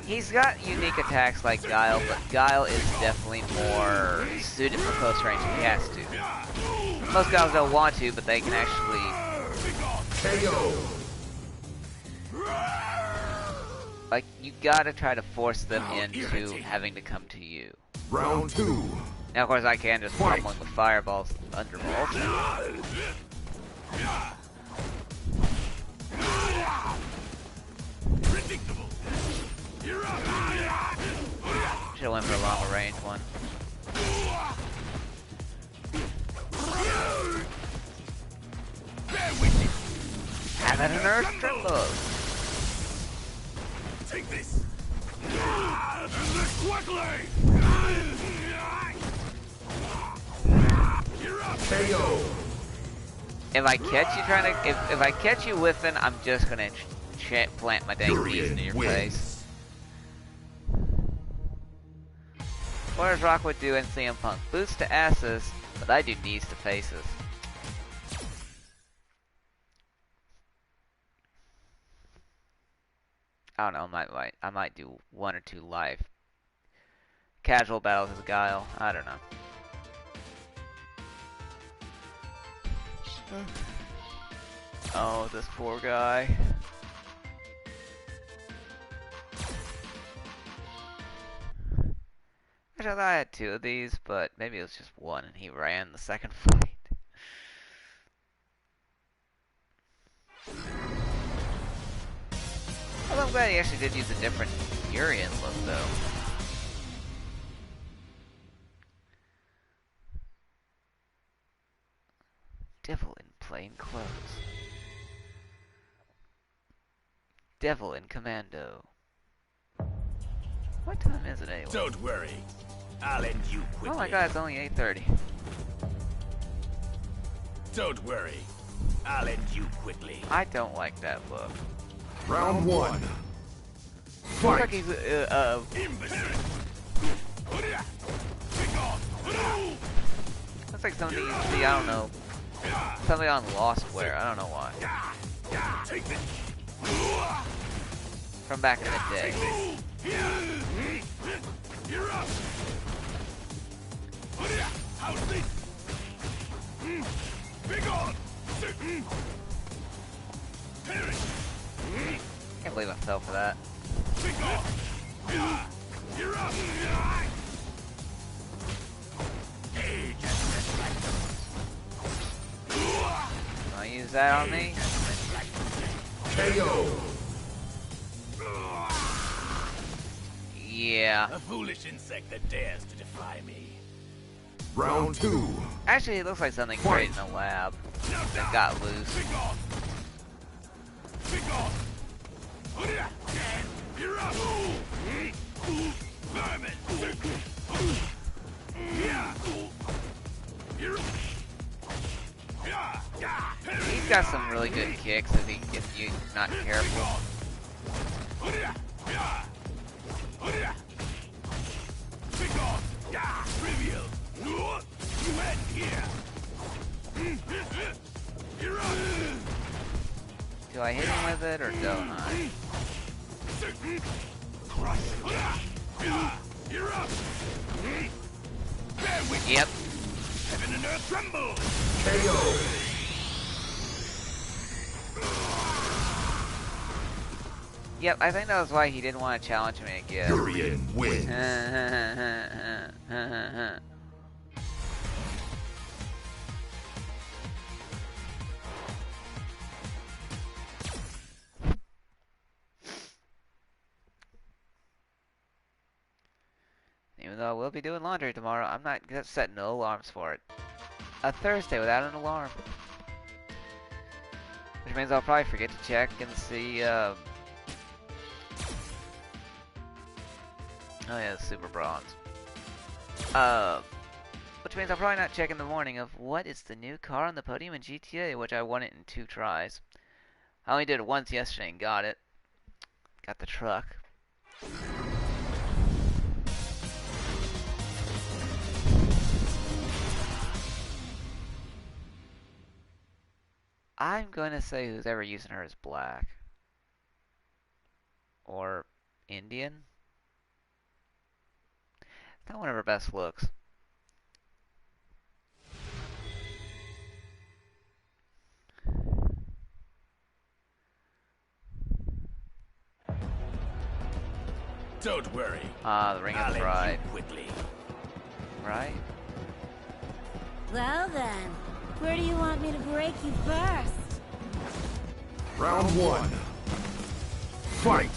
he's got unique attacks like Guile, but Guile is definitely more suited for close range if he has to. Most guys don't want to, but they can actually...
KO.
Like, you gotta try to force them into having to come to you.
Round two.
Now, of course, I can just pump one with fireballs, underballs.
Predictable.
Should've went for a longer range one. Have it an earth tremble.
Take this. Quickly.
KO.
If I catch you trying to, if I catch you whiffing, I'm just gonna plant my dang beast into your face. What does Rockwood do in CM Punk? Boots to asses, but I do knees to faces. I don't know, I might do 1 or 2 live casual battles as a Guile. I don't know. Oh, this poor guy. Actually, I thought I had 2 of these, but maybe it was just 1 and he ran the second fight. Well, I'm glad he actually did use a different Urian look, though. Devil in plain clothes. Devil in commando. What time is it anyway?
Don't worry. I'll end you quickly.
Oh my god, it's only 8:30.
Don't worry. I'll end you quickly.
I don't like that look.
Round one.
Looks like
Fight.
he's, looks like something you see, I don't know, Something on Lostware. I don't know why.
Take this.
From back in the day.
You're up. How's this? Big on. Parry.
Can't believe I fell for that.
Big on. You're up.
Wanna use that on me?
KO.
Yeah.
A foolish insect that dares to defy me.
Round 2.
Actually, it looks like something created in the lab that got loose.
Big on. Big on. You're up. Vermin. Yeah. You're.
He's got some really good kicks if you're not careful.
Trivial. You end here. You're up.
Do I hit him with it or don't I?
You're up. Bear with
Yep.
heaven and earth tremble.
KO.
Yep, I think that was why he didn't want to challenge me again.
Furion wins.
Even though I will be doing laundry tomorrow, I'm not gonna set no alarms for it. A Thursday without an alarm. Which means I'll probably forget to check and see, oh yeah, the Super Bronze. Which means I'll probably not check in the morning of what is the new car on the podium in GTA, which I won it in 2 tries. I only did it once yesterday and got it. Got the truck. I'm going to say who's ever using her is black. Or Indian. Not one of her best looks.
Don't worry.
The Ring of the Bride.
Quickly.
Right?
Well then, where do you want me to break you first?
Round 1. Fight.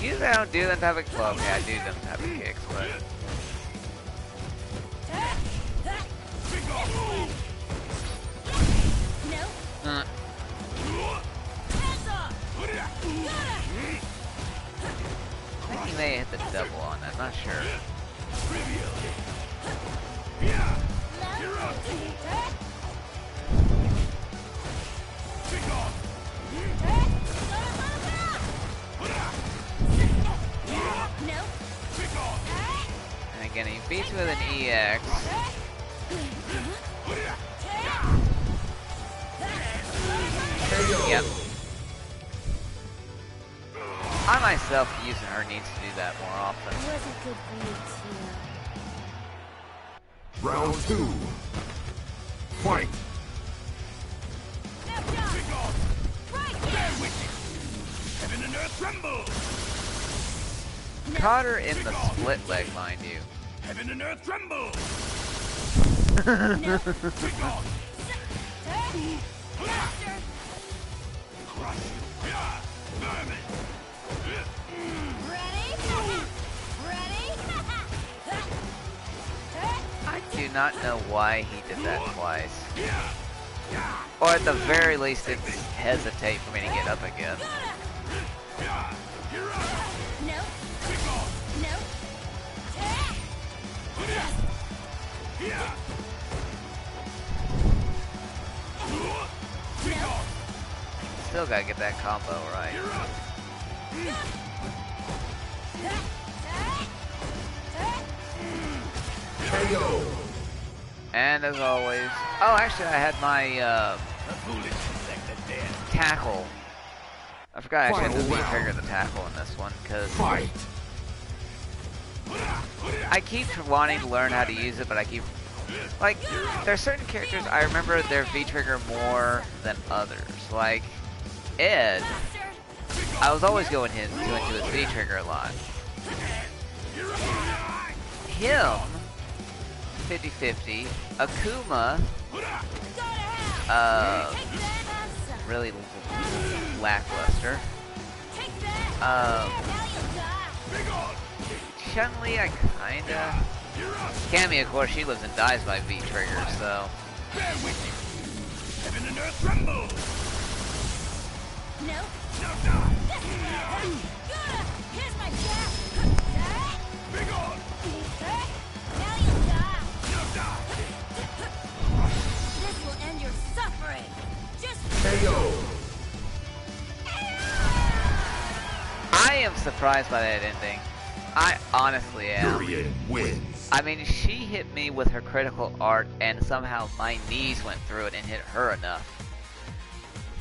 Usually I don't do them type of, well, yeah, I do them type of kicks, but I think he may hit the double on that, not sure. And again, he beats with an EX. Yep. I myself using her needs to do that more often.
It wasn't good for you, too.
Round 2. Fight.
Heaven and earth tremble.
Caught her in the split leg, mind you.
Heaven and earth tremble.
I do not know why he did that twice. Or at the very least, it's hesitate for me to get up again. still gotta get that combo right.
KO.
And as always, oh, actually, I had my tackle. I forgot I actually had to V-trigger the tackle in this one because
Fight.
I keep wanting to learn how to use it, but I keep like there are certain characters I remember their V-trigger more than others. Like Ed, I was always going into his V-trigger a lot. Him, 50-50. Akuma, really lackluster. Chun-Li, I kinda. Cammy, of course, she lives and dies by V-trigger, so.
Heaven and earth tremble!
No. Here's my jab.
Big on!
Now you'll die. This will end your suffering. Just
KO.
I am surprised by that ending. I honestly am.
Urian wins.
I mean, she hit me with her critical art, and somehow my knees went through it and hit her enough.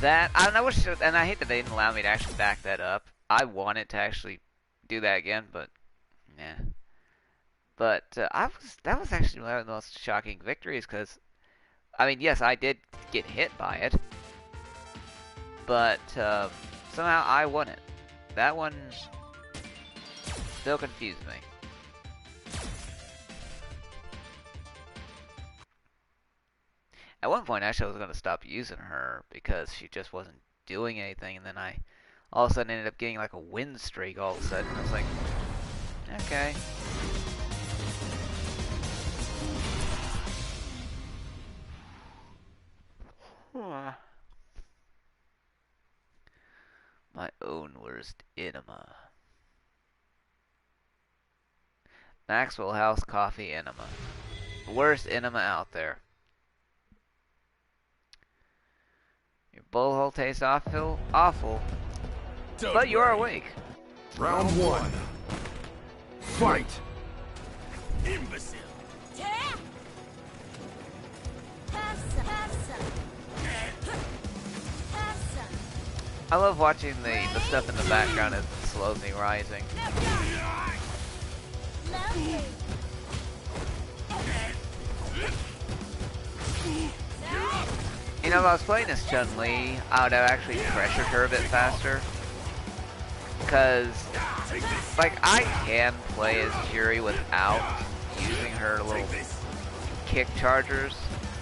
That I wish, and I hate that they didn't allow me to actually back that up. I wanted to actually do that again, but yeah. But that was actually one of the most shocking victories because, I mean, yes, I did get hit by it, but somehow I won it. That one still confused me. At one point, actually, I was going to stop using her because she just wasn't doing anything, and then I all of a sudden ended up getting like a win streak all of a sudden. I was like, okay. My own worst enema. Maxwell House Coffee enema. Worst enema out there. Your blowhole tastes awful, but you are awake.
Round one. Fight.
Imbecile!
I love watching the stuff in the background as it slows me rising. You know, if I was playing as Chun-Li, I would have actually pressured her a bit faster. Because, like, I can play as Yuri without using her little kick chargers.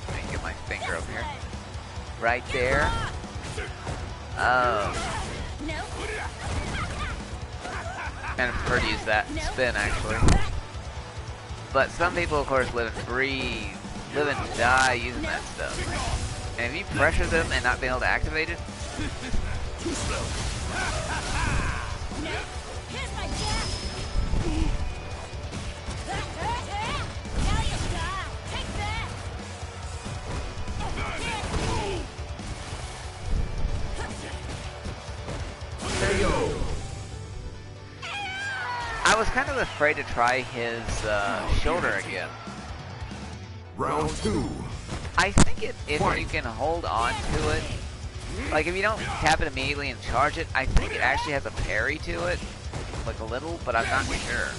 Let me get my finger up here. Right there. And prefer to use that spin, actually. But some people, of course, live and breathe, live and die using that stuff. And if you pressure them and not be able to activate it,
Too slow!
Here's my jab. Now you'll die. Take that.
KO.
I was kind of afraid to try his shoulder again.
Round two.
I think if you can hold on to it, like if you don't tap it immediately and charge it, I think it actually has a parry to it, like a little, but I'm not sure.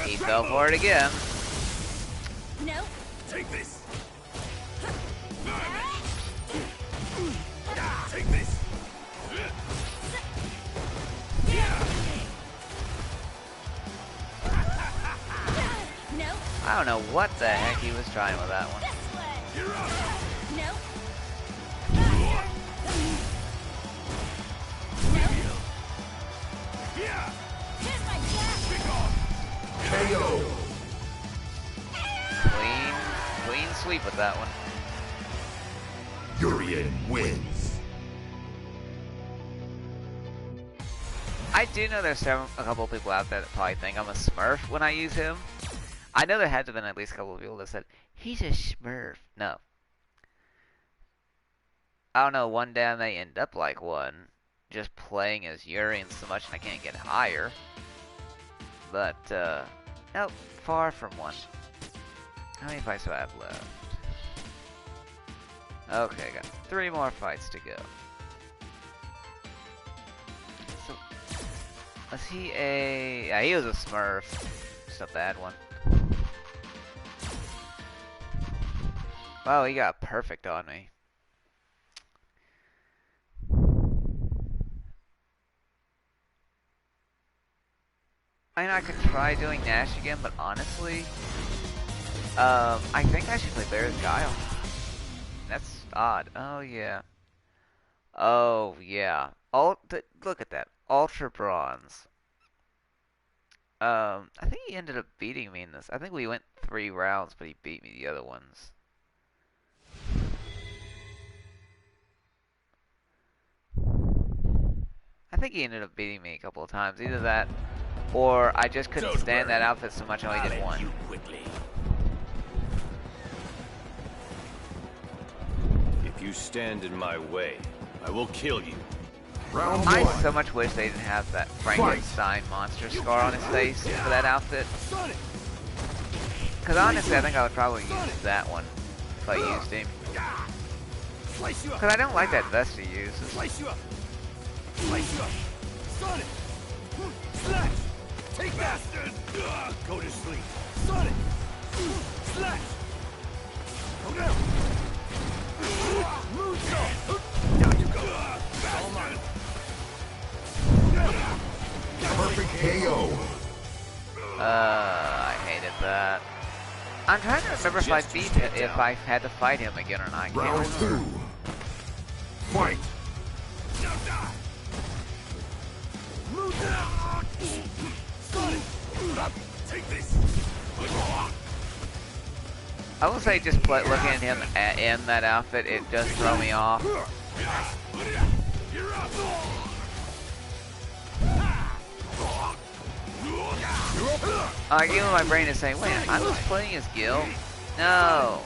He fell for it again.
No.
Take this! Take this!
No.
I don't know what the heck he was trying with that one.
This way. No. Here's my jab.
KO.
Clean sweep with that one.
Urian wins.
I do know there's a couple of people out there that probably think I'm a smurf when I use him. I know there had to have been at least a couple of people that said, he's a smurf. No. I don't know, one day I may end up like one, just playing as Urian so much and I can't get higher. But, nope, far from one. How many fights do I have left? Okay, got 3 more fights to go. So, was he a... Yeah, he was a smurf. Just a bad one. Wow, he got perfect on me. I mean, I could try doing Nash again, but honestly, I think I should play Bear's Guile. That's odd. Oh, yeah. Oh, yeah. Look at that. Ultra Bronze. I think he ended up beating me in this. I think we went 3 rounds, but he beat me the other ones. I think he ended up beating me a couple of times. Either that, or I just couldn't stand that outfit so much I only did one.
If you stand in my way, I will kill you.
Round
I
one.
so much wish they didn't have that Frankenstein monster scar on his face for that outfit. Because honestly, I think I would probably use that one if I used him. Because I don't like that vest he uses.
Slice you up. Slice you up. Sonic. Slash. Take bastard. Go to sleep. Sonic. Slash. Go down. Moonsault. Down you go. All mine.
Perfect KO.
I hated that. I'm trying to remember if I beat it, if I had to fight him again or not. I can't
Round
remember.
2. Fight.
Now die. Move down. Sonic. Take this.
I will say, just looking at him in that outfit, it does throw me off. Like, even my brain is saying, wait, I was playing as Guile? No.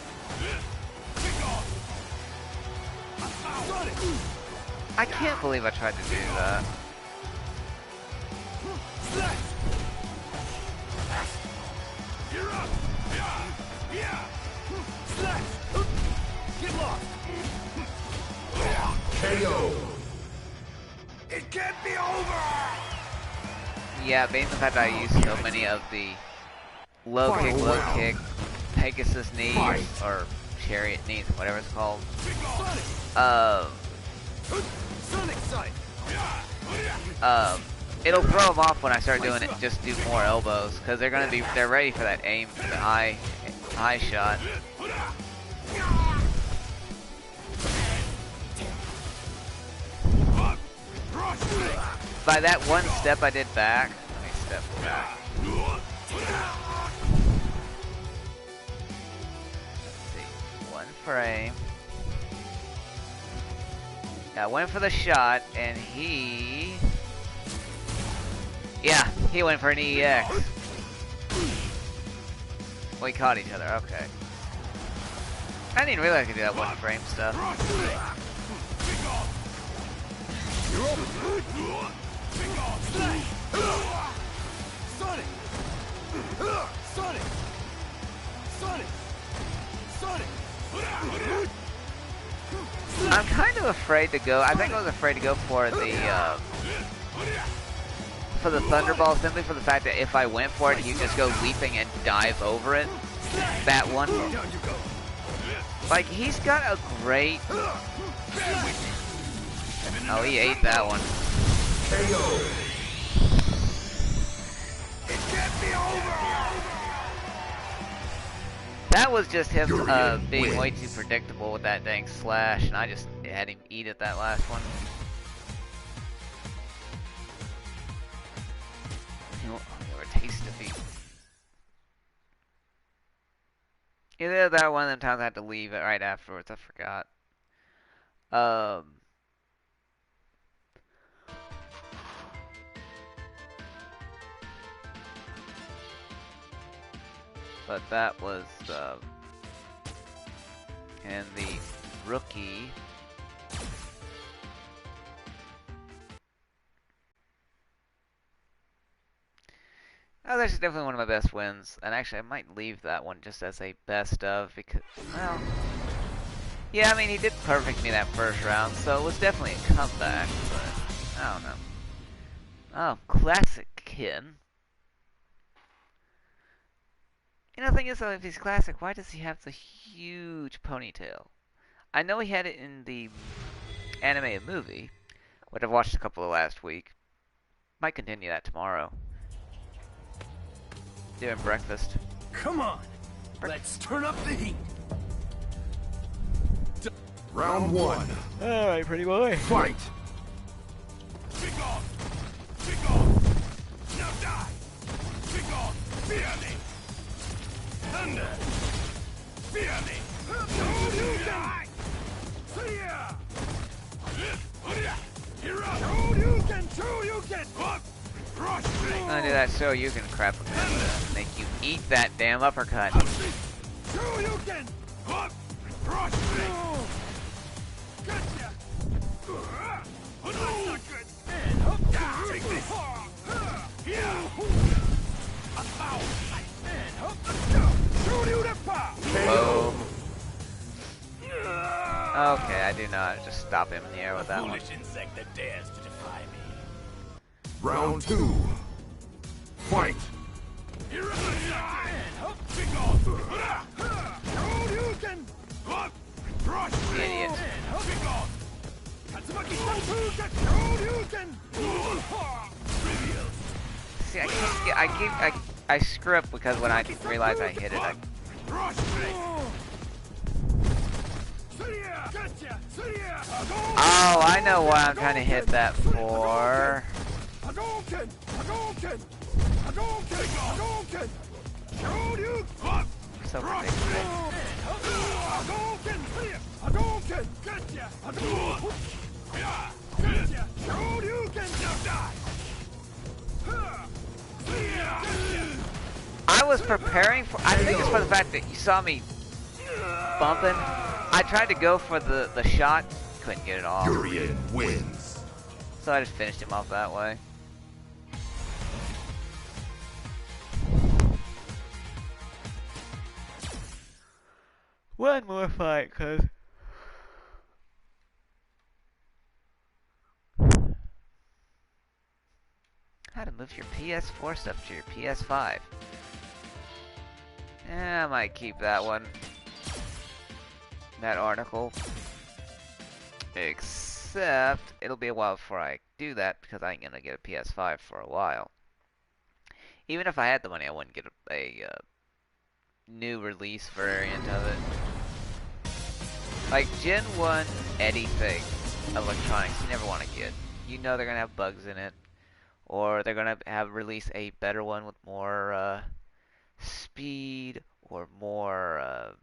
I can't believe I tried to do that.
Get lost.
KO.
It can't be over.
Yeah, based on the fact that I use so many of the low kick, Pegasus knees, or chariot knees, whatever it's called.
Sonic sight.
It'll throw them off when I start doing it. Just do more elbows, because they're ready for that aim for the high shot. By that one step I did back, let me step back. Let's see, one frame. I went for the shot, and he went for an EX. We caught each other, okay. I didn't realize I could do that one frame stuff.
Sonic! Sonic! Sonic! Sonic!
I'm kind of afraid to go. I think I was afraid to go for the Thunderball simply for the fact that if I went for it, he'd just go leaping and dive over it. That one. Like, he's got a great... Oh, he ate that one.
It can't be over!
That was just him being way too predictable with that dang slash, and I just had him eat it that last one. Or taste defeat. Either that one of them times I had to leave it right afterwards, I forgot. But that was, and the rookie Oh, this is definitely one of my best wins, and actually I might leave that one just as a best of, because, well, yeah, I mean, he did perfect me that first round, so it was definitely a comeback, but, I don't know. Oh, classic Kin. You know, the thing is, though, if he's classic, why does he have the huge ponytail? I know he had it in the animated movie, which I've watched a couple of last week. Might continue that tomorrow. Doing breakfast.
Come on, let's turn up the heat.
Round one.
Alright, pretty boy.
Fight.
Kick off! Kick off! Now die! Kick off! Fear me! Thunder! Fear me! Die! See ya! You're up! Hadouken! Up! Prostrate!
I'm gonna do that so you can crap make you eat that damn uppercut.
Hadouken! Up! Prostrate! Gotcha! That's not good! And up! Take this! Here! Ow! And up! Let's go!
Boom. Okay, I do not just stop him in the air with that one.
Foolish insect that dares to defy me.
Round two. Fight.
Here I am! Kick off! Hadouken! Up! Prostrate!
Idiot.
Kick off! Tatsumaki Hadouken! Trivial!
See, I screw up because when I realize I hit it, I...
Prostrate!
Oh, I know what I'm trying to hit that for.
Hadouken! Hadouken! Hadouken! Hadouken! Hadouken!
So ridiculous.
Hadouken! Hadouken! Gotcha! Hadouken! Gotcha! Hadouken! Now die!
I was preparing for... I think it's for the fact that you saw me bumping. I tried to go for the shot, couldn't get it off.
Urian wins.
So I just finished him off that way. One more fight, cuz. How to move your PS4 stuff to your PS5. Yeah, I might keep that one. That article. Except, it'll be a while before I do that because I ain't gonna get a PS5 for a while. Even if I had the money, I wouldn't get a new release variant of it. Like, Gen 1 anything electronics you never want to get. You know they're gonna have bugs in it. Or they're gonna have release a better one with more speed or more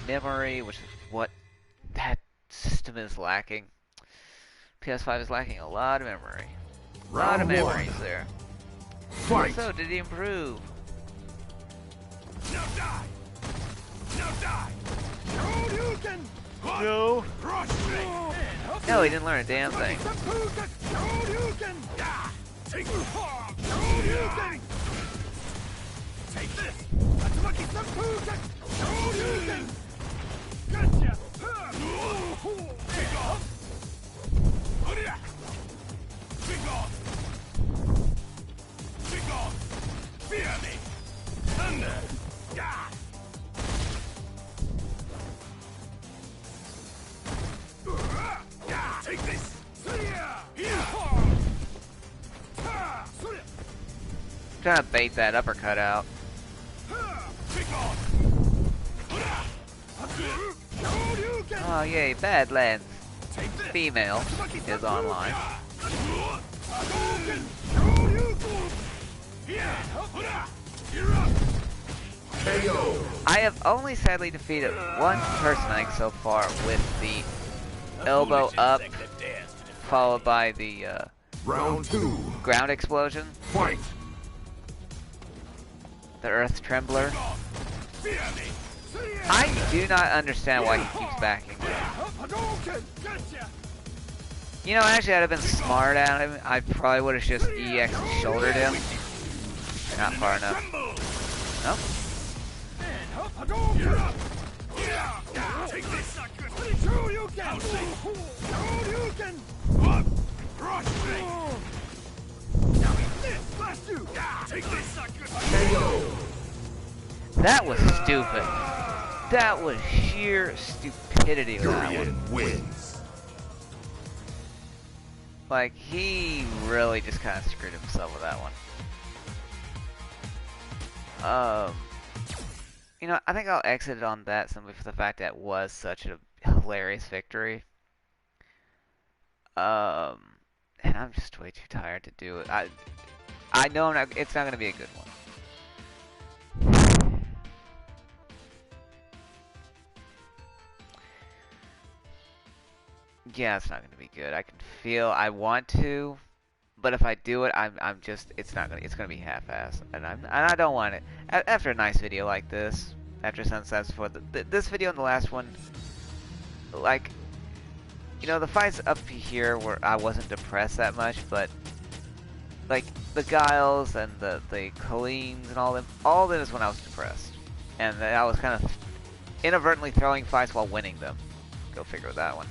memory, which is what that system is lacking. PS5 is lacking a lot of memory. A lot of memories there.
Fight.
So, did he improve?
Now die! Now die! Hadouken!
No.
Prostrate!
No, he didn't learn a damn thing.
Hadouken! Take this! Hadouken! Take this! Tatsumaki Hadouken! Hadouken! Gotcha! Kick off! Kick off! Kick off! Fear me! Thunder! Take this!
Trying to bait that uppercut out. Oh yay, Badlands female is online.
KO.
I have only sadly defeated one person I think so far with the elbow up, followed by the
Round two.
ground explosion,
Fight.
the earth trembler. I do not understand why he keeps backing.
Hadouken! Gotcha!
You know, actually, I'd have been smart at him. I probably would have just EX shouldered him. Not far enough. Nope.
Hadouken! Take this! Hadouken! Hadouken! What? Rush me! Blast you! Take this!
KO.
That was stupid. That was sheer stupidity with that one.
Durian wins.
Like, he really just kind of screwed himself with that one. You know, I think I'll exit it on that simply for the fact that it was such a hilarious victory. And I'm just way too tired to do it. I know it's not going to be a good one. Yeah, it's not going to be good. I can feel I want to, but if I do it, I'm just it's going to be half-assed, and I don't want it. After a nice video like this, after Sunsets for this video and the last one, like, you know, the fights up here where I wasn't depressed that much, but like the Guiles and the Colleens and all of them is when I was depressed, and I was kind of inadvertently throwing fights while winning them. Go figure with that one.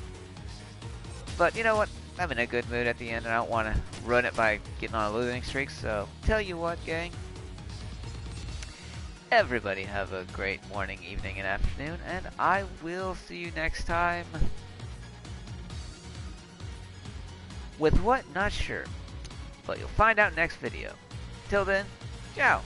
But you know what? I'm in a good mood at the end, and I don't want to ruin it by getting on a losing streak, so tell you what, gang. Everybody have a great morning, evening, and afternoon, and I will see you next time. With what? Not sure. But you'll find out next video. Till then, ciao!